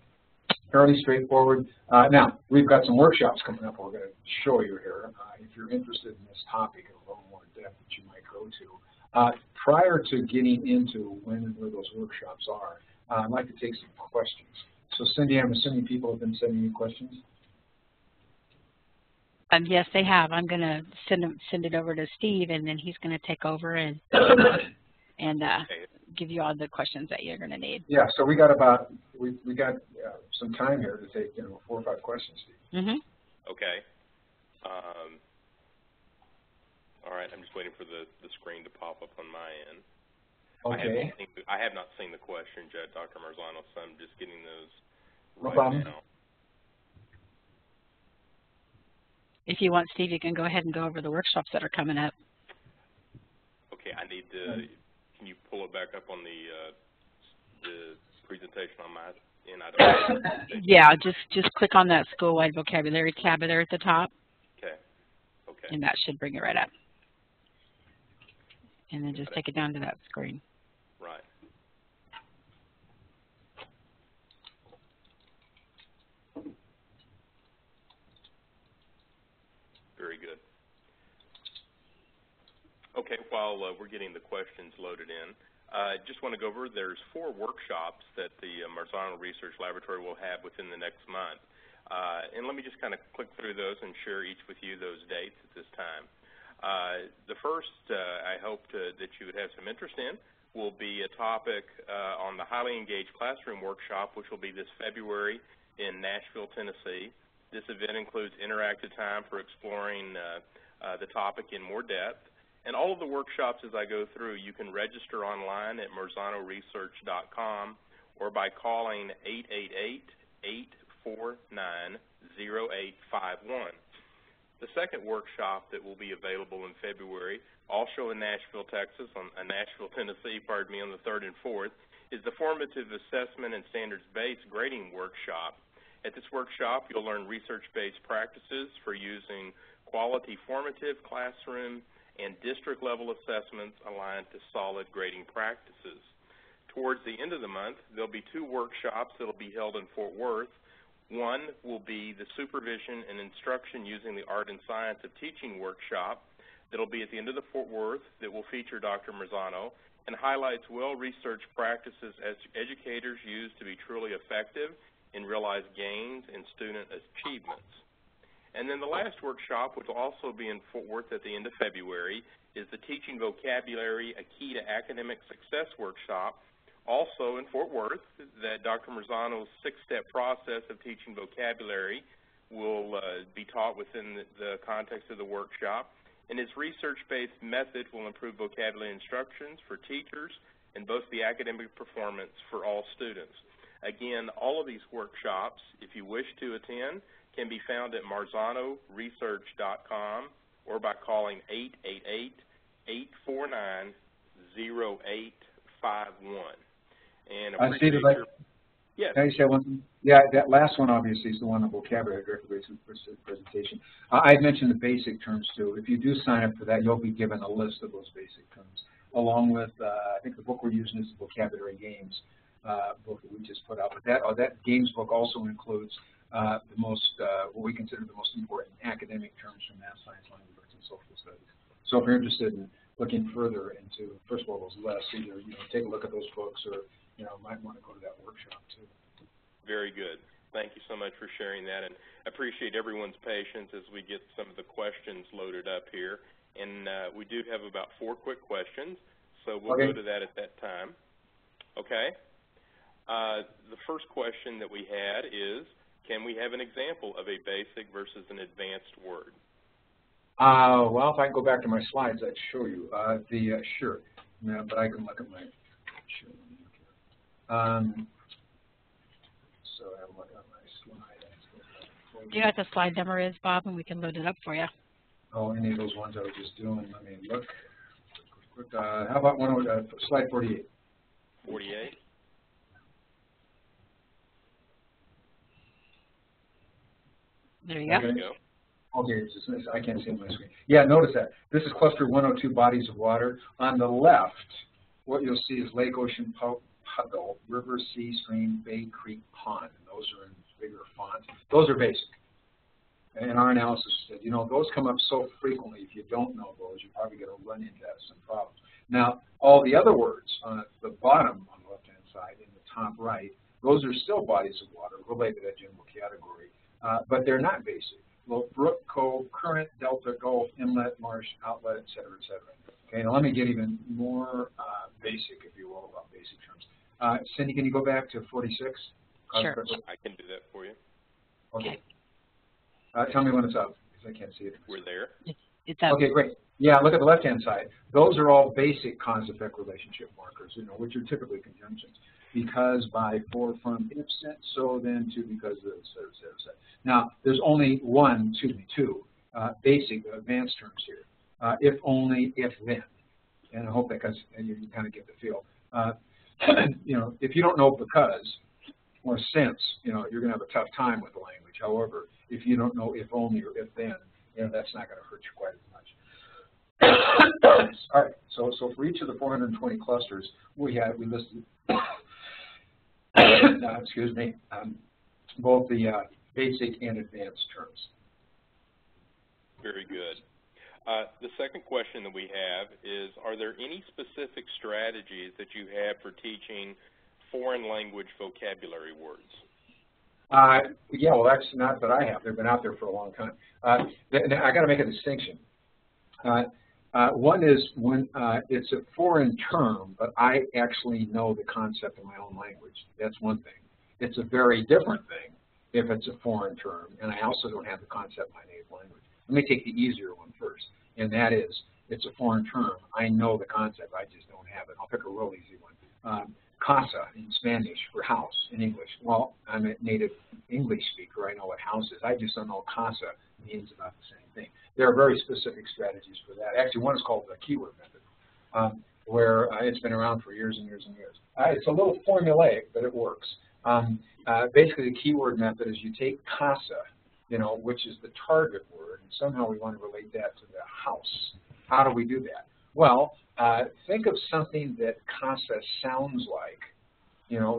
Speaker 2: fairly straightforward. Now, we've got some workshops coming up we're going to show you here. If you're interested in this topic in a little more depth that you might go to. Prior to getting into when and where those workshops are, I'd like to take some questions. So, Cindy, I'm assuming people have been sending you questions?
Speaker 3: Yes, they have. I'm going to send it over to Steve, and then he's going to take over and give you all the questions that you're going to need.
Speaker 2: Yeah. So we got some time here to take 4 or 5 questions, Steve.
Speaker 3: Mm-hmm.
Speaker 1: Okay. All right. I'm just waiting for the screen to pop up on my end.
Speaker 2: Okay.
Speaker 1: I have not seen the questions yet, Dr. Marzano, so I'm just getting those now.
Speaker 3: If you want, Steve, you can go ahead and go over the workshops that are coming up.
Speaker 1: Okay, I need to. Can you pull it back up on the presentation on my end? I don't
Speaker 3: Yeah, just click on that Schoolwide Vocabulary tab there at the top.
Speaker 1: Okay. Okay.
Speaker 3: And that should bring it right up. And then just take it down to that screen.
Speaker 1: Right. Okay, while we're getting the questions loaded in, just want to go over, there's 4 workshops that the Marzano Research Laboratory will have within the next month. And let me just kind of click through those and share each with you those dates at this time. The first, I hope that you would have some interest in, will be a topic on the Highly Engaged Classroom Workshop, which will be this February in Nashville, Tennessee. This event includes interactive time for exploring the topic in more depth. And all of the workshops as I go through, you can register online at marzanoresearch.com or by calling 888-849-0851. The second workshop that will be available in February, also in Nashville, Texas, Nashville, Tennessee, pardon me, on the 3rd and 4th, is the Formative Assessment and Standards-Based Grading Workshop. At this workshop, you'll learn research-based practices for using quality formative classroom and district-level assessments aligned to solid grading practices. Towards the end of the month, there'll be 2 workshops that will be held in Fort Worth. One will be the Supervision and Instruction Using the Art and Science of Teaching workshop that will be at the end of the Fort Worth that will feature Dr. Marzano and highlights well-researched practices as educators use to be truly effective and realize gains in student achievements. And then the last workshop, which will also be in Fort Worth at the end of February, is the Teaching Vocabulary, a Key to Academic Success workshop, also in Fort Worth, that Dr. Marzano's 6-step process of teaching vocabulary will be taught within the context of the workshop. And his research-based method will improve vocabulary instructions for teachers and boost the academic performance for all students. Again, all of these workshops, if you wish to attend, can be found at marzanoresearch.com or by calling 888-849-0851. And
Speaker 2: I see that.
Speaker 1: Yes.
Speaker 2: Can I say one thing? Yeah, that last one obviously is the one on vocabulary directly based on the presentation. I mentioned the basic terms too. If you do sign up for that, you'll be given a list of those basic terms, along with I think the book we're using is the Vocabulary Games book that we just put out. But that games book also includes the most what we consider the most important academic terms from math, science, language arts, and social studies. So if you're interested in looking further into, first of all, those lists, either take a look at those books or might want to go to that workshop too.
Speaker 1: Very good. Thank you so much for sharing that, and appreciate everyone's patience as we get some of the questions loaded up here. And we do have about 4 quick questions, so we'll go to that at that time. Okay. The first question that we had is, can we have an example of a basic versus an advanced word?
Speaker 2: Well, if I can go back to my slides, I'd show you. Sure. No, but I can look at my. Sure. So I look at my slide.
Speaker 3: Do you know what the slide number is, Bob, and we can load it up for you?
Speaker 2: Oh, any of those ones I was just doing. Let me look. How about slide 48?
Speaker 1: 48.
Speaker 3: There you go.
Speaker 1: There you go.
Speaker 2: Okay, I can't see it on my screen. Yeah, notice that. This is cluster 102 bodies of water. On the left, what you'll see is lake, ocean, puddle, river, sea, stream, bay, creek, pond. And those are in bigger font. Those are basic. And our analysis said, those come up so frequently. If you don't know those, you're probably going to run into some problems. Now, all the other words on the bottom on the left-hand side in the top right, those are still bodies of water related to that general category, but they're not basic. Well, brook, cove, current, delta, gulf, inlet, marsh, outlet, et cetera, et cetera. Okay, now let me get even more basic, if you will, about basic terms. Cindy, can you go back to 46?
Speaker 3: Sure.
Speaker 1: I can do that for you.
Speaker 2: Okay. Tell me when it's up, because I can't see it.
Speaker 1: We're there.
Speaker 3: It's up.
Speaker 2: Okay, great. Yeah, look at the left-hand side. Those are all basic cause-effect relationship markers, which are typically conjunctions. Because, by, for, from, if, since, so, then, to, because, et cetera, et cetera, et cetera. Now, there's only two basic advanced terms here. If only, if then. And I hope that you can kind of get the feel. If you don't know because or since, you're going to have a tough time with the language. However, if you don't know if only or if then, that's not going to hurt you quite as much. All right. So for each of the 420 clusters, we listed. Excuse me, both the basic and advanced terms.
Speaker 1: Very good. The second question that we have is, are there any specific strategies that you have for teaching foreign language vocabulary words?
Speaker 2: Yeah, well, that's not that I have. They've been out there for a long time. I got to make a distinction. One is when it's a foreign term, but I actually know the concept in my own language. That's one thing. It's a very different thing if it's a foreign term, and I also don't have the concept in my native language. Let me take the easier one first, and that is, it's a foreign term. I know the concept, I just don't have it. I'll pick a real easy one. Casa in Spanish for house in English. Well, I'm a native English speaker. I know what house is. I just don't know casa means about the same thing. There are very specific strategies for that. Actually, one is called the keyword method, where it's been around for years and years and years. It's a little formulaic, but it works. Basically, the keyword method is you take casa, which is the target word, and somehow we want to relate that to the house. How do we do that? Well, think of something that casa sounds like,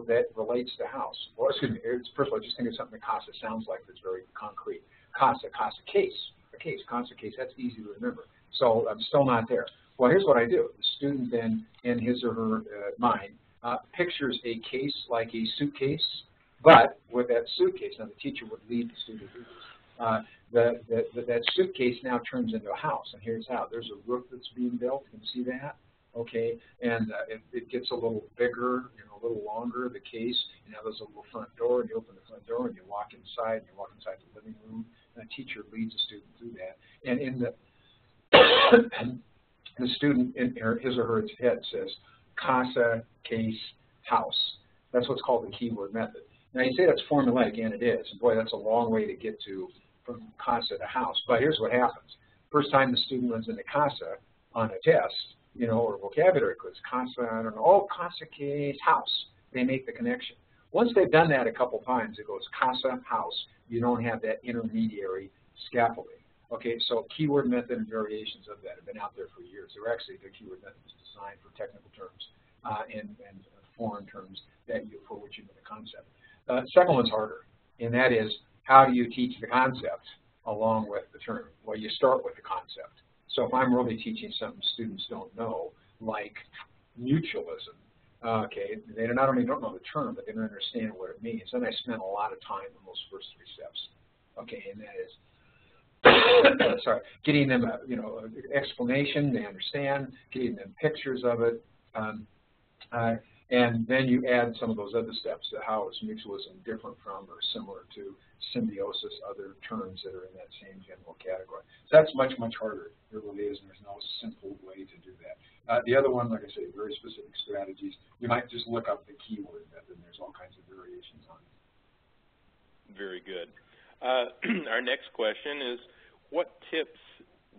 Speaker 2: that relates to house. Well, excuse me, first of all, just think of something that casa sounds like that's very concrete. Casa case, a case, casa case, that's easy to remember. So I'm still not there. Well, here's what I do. The student then, in his or her mind, pictures a case like a suitcase, but with that suitcase, now the teacher would lead the student to this. That suitcase now turns into a house, and here's how. There's a roof that's being built. You can see that, okay? And it gets a little bigger, a little longer, the case. Now there's a little front door, and you open the front door, and you walk inside, the living room, and the teacher leads the student through that. And in the student, in his or her head says, casa, case, house. That's what's called the keyword method. Now, you say that's formulaic, and it is. And boy, that's a long way to get to from casa to house. But here's what happens. First time the student runs into casa on a test, or vocabulary quiz, casa, I don't know, oh, casa, case, house. They make the connection. Once they've done that a couple times, it goes casa, house. You don't have that intermediary scaffolding. Okay, so keyword method and variations of that have been out there for years. They're actually, the keyword method is designed for technical terms and foreign terms for which you know the concept. Second one's harder, and that is, how do you teach the concept along with the term? Well, you start with the concept. So if I'm really teaching something students don't know, like mutualism, okay, they not only don't know the term, but they don't understand what it means. And I spent a lot of time on those first three steps, okay, and that is, sorry, getting them explanation, they understand, getting them pictures of it, and then you add some of those other steps to how is mutualism different from or similar to symbiosis, other terms that are in that same general category. So that's much, much harder. It really is, and there's no simple way to do that. The other one, like I say, very specific strategies. You might just look up the keyword method, and there's all kinds of variations on it.
Speaker 1: Very good. Our next question is, what tips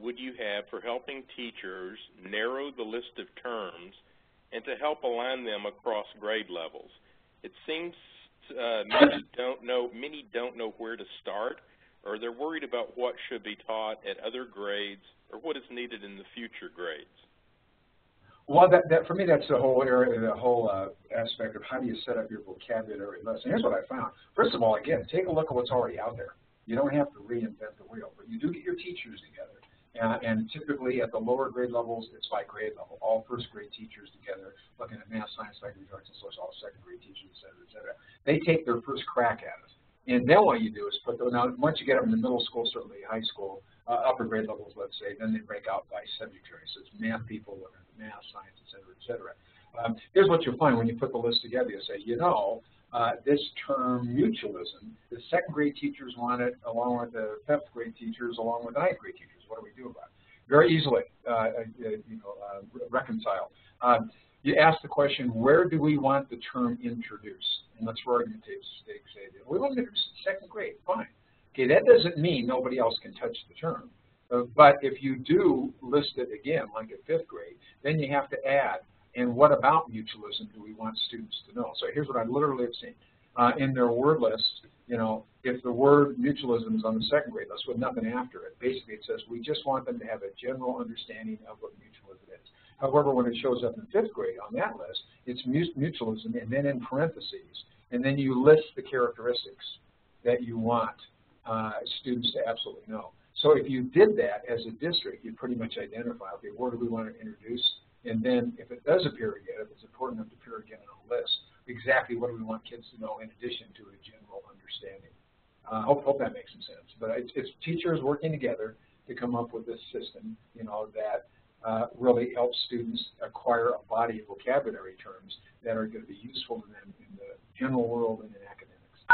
Speaker 1: would you have for helping teachers narrow the list of terms and to help align them across grade levels? It seems many don't know where to start, or they're worried about what should be taught at other grades or what is needed in the future grades.
Speaker 2: Well, for me, that's the whole area, the whole aspect of how do you set up your vocabulary lesson. Here's what I found. First of all, again, take a look at what's already out there. You don't have to reinvent the wheel, but you do get your teachers together. And typically at the lower grade levels, it's by grade level. All first grade teachers together, looking at math, science, language, arts, and social, all second grade teachers, et cetera, et cetera. They take their first crack at it. And then what you do is put them, now once you get them in the middle school, certainly high school, upper grade levels, let's say, then they break out by subject area. So it's math people looking at math, science, et cetera, et cetera. Here's what you'll find when you put the list together. You say, this term mutualism, the second grade teachers want it along with the fifth grade teachers, along with the ninth grade teachers. What do we do about it? Very easily reconcile. You ask the question, where do we want the term introduced? And let's, for argument's sake, say that we want to introduce it in second grade. Fine. Okay, that doesn't mean nobody else can touch the term. But if you do list it again, like at fifth grade, then you have to add, and what about mutualism do we want students to know? So here's what I literally have seen. In their word list, if the word mutualism is on the second grade list with nothing after it, basically it says we just want them to have a general understanding of what mutualism is. However, when it shows up in fifth grade on that list, it's mutualism and then in parentheses, and then you list the characteristics that you want students to absolutely know. So if you did that as a district, you pretty much identify, okay, what do we want to introduce? And then if it does appear again, if it's important enough to appear again on a list, exactly what do we want kids to know in addition to a general understanding. Hope that makes some sense. But it's teachers working together to come up with this system, that really helps students acquire a body of vocabulary terms that are going to be useful to them in the general world and in academics.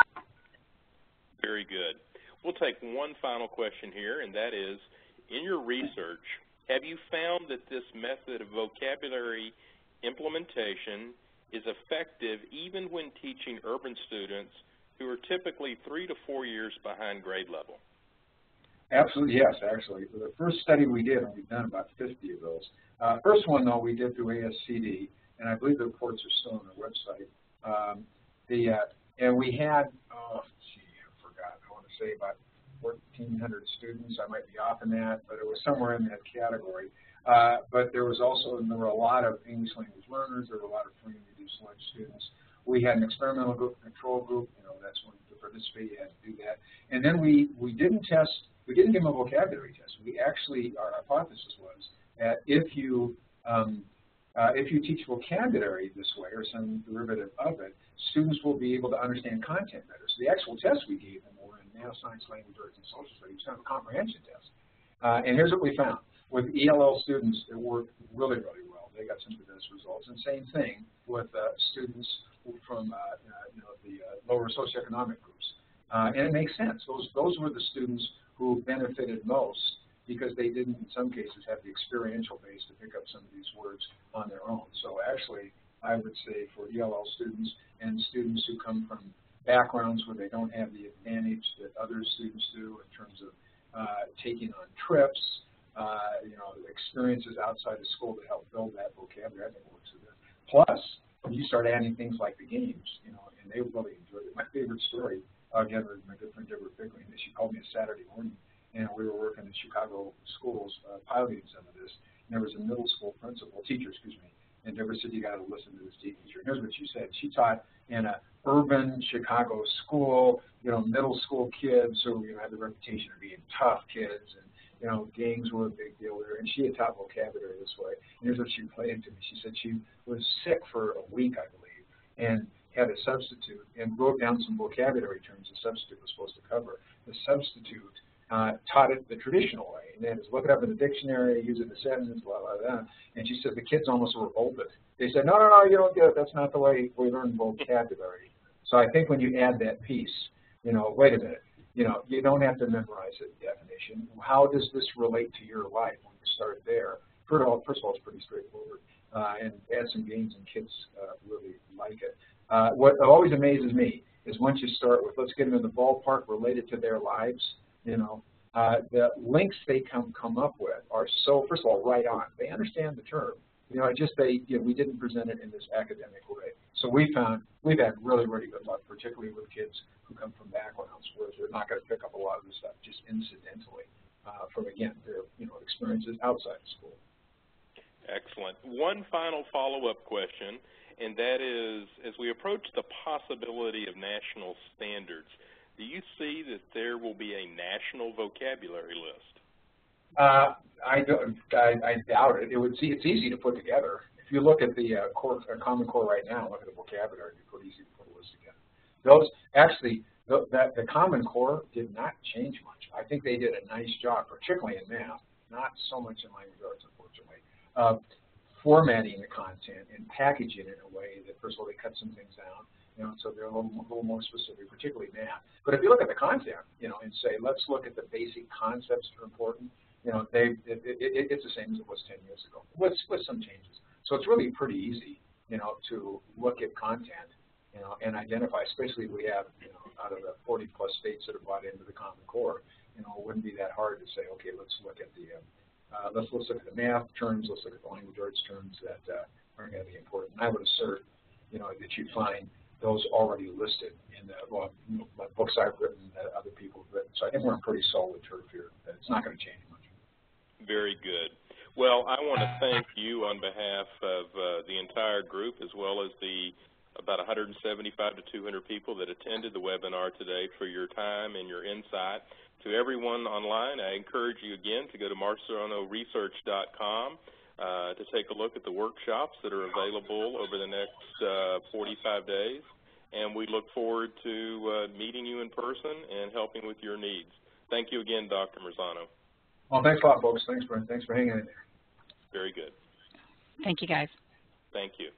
Speaker 1: Very good. We'll take one final question here, and that is, in your research, have you found that this method of vocabulary implementation is effective even when teaching urban students who are typically 3 to 4 years behind grade level?
Speaker 2: Absolutely, yes, actually. The first study we did, and we've done about 50 of those. First one, though, we did through ASCD, and I believe the reports are still on their website. And we had, I forgot, I want to say about 1,400 students. I might be off in that, but it was somewhere in that category. But there were a lot of English language learners. There were a lot of free and reduced lunch students. We had an experimental group, control group. That's when to participate, you had to do that. And then we didn't test. We didn't give them a vocabulary test. We actually, our hypothesis was that if you teach vocabulary this way or some derivative of it, students will be able to understand content better. So the actual tests we gave them were in math, science, language arts, and social studies, kind of a comprehension test. And here's what we found. With ELL students, it worked really, really well. They got some of the best results. And same thing with students from the lower socioeconomic groups. And it makes sense. Those were the students who benefited most because they didn't, in some cases, have the experiential base to pick up some of these words on their own. So actually, I would say for ELL students and students who come from backgrounds where they don't have the advantage that other students do in terms of taking on trips, experiences outside of school to help build that vocabulary, I think works with it. Plus, when you start adding things like the games, and they really enjoyed it. My favorite story, again, was my good friend Deborah Pickling. She called me a Saturday morning, and we were working in Chicago schools piloting some of this. And there was a middle school teacher, and Deborah said, you got to listen to this teacher. And here's what she said. She taught in an urban Chicago school, middle school kids who had the reputation of being tough kids, and gangs were a big deal there, and she had taught vocabulary this way. And here's what she played to me. She said she was sick for a week, I believe, and had a substitute and wrote down some vocabulary terms the substitute was supposed to cover. The substitute taught it the traditional way, and then just look it up in the dictionary, use it in a sentence, blah, blah, blah. And she said the kids almost revolted. They said, no, you don't get it. That's not the way we learn vocabulary. So I think when you add that piece, wait a minute. You don't have to memorize the definition. How does this relate to your life when you start there? First of all, it's pretty straightforward. And add some games, and kids really like it. What always amazes me is once you start with, let's get them in the ballpark related to their lives, the links they come up with are so, first of all, right on. They understand the term. We didn't present it in this academic way. So we've had really, really good luck, particularly with kids who come from backgrounds where they're not going to pick up a lot of this stuff just incidentally from, again, their experiences outside of school.
Speaker 1: Excellent. One final follow-up question, and that is, as we approach the possibility of national standards, do you see that there will be a national vocabulary list?
Speaker 2: I doubt it. It's easy to put together. If you look at the Common Core right now, look at the vocabulary, it's pretty easy to put a list together. The Common Core did not change much. I think they did a nice job, particularly in math, not so much in language arts, unfortunately, formatting the content and packaging it in a way that, first of all, they cut some things down, so they're a little more specific, particularly math. But if you look at the content, and say, let's look at the basic concepts that are important, it's the same as it was 10 years ago, with some changes. So it's really pretty easy, to look at content, and identify, especially if we have, out of the 40-plus states that are bought into the Common Core, it wouldn't be that hard to say, okay, let's look at the let's look at the math terms, let's look at the language arts terms that are going to be important. And I would assert, that you'd find those already listed in the books I've written, that other people have written. So I think we're on pretty solid turf here. It's not going to change much.
Speaker 1: Very good. Well, I want to thank you on behalf of the entire group, as well as the about 175 to 200 people that attended the webinar today for your time and your insight. To everyone online, I encourage you again to go to marcianoresearch.com to take a look at the workshops that are available over the next 45 days. And we look forward to meeting you in person and helping with your needs. Thank you again, Dr. Marzano.
Speaker 2: Well, thanks a lot, folks. Thanks for hanging in there.
Speaker 1: Very good.
Speaker 3: Thank you, guys.
Speaker 1: Thank you.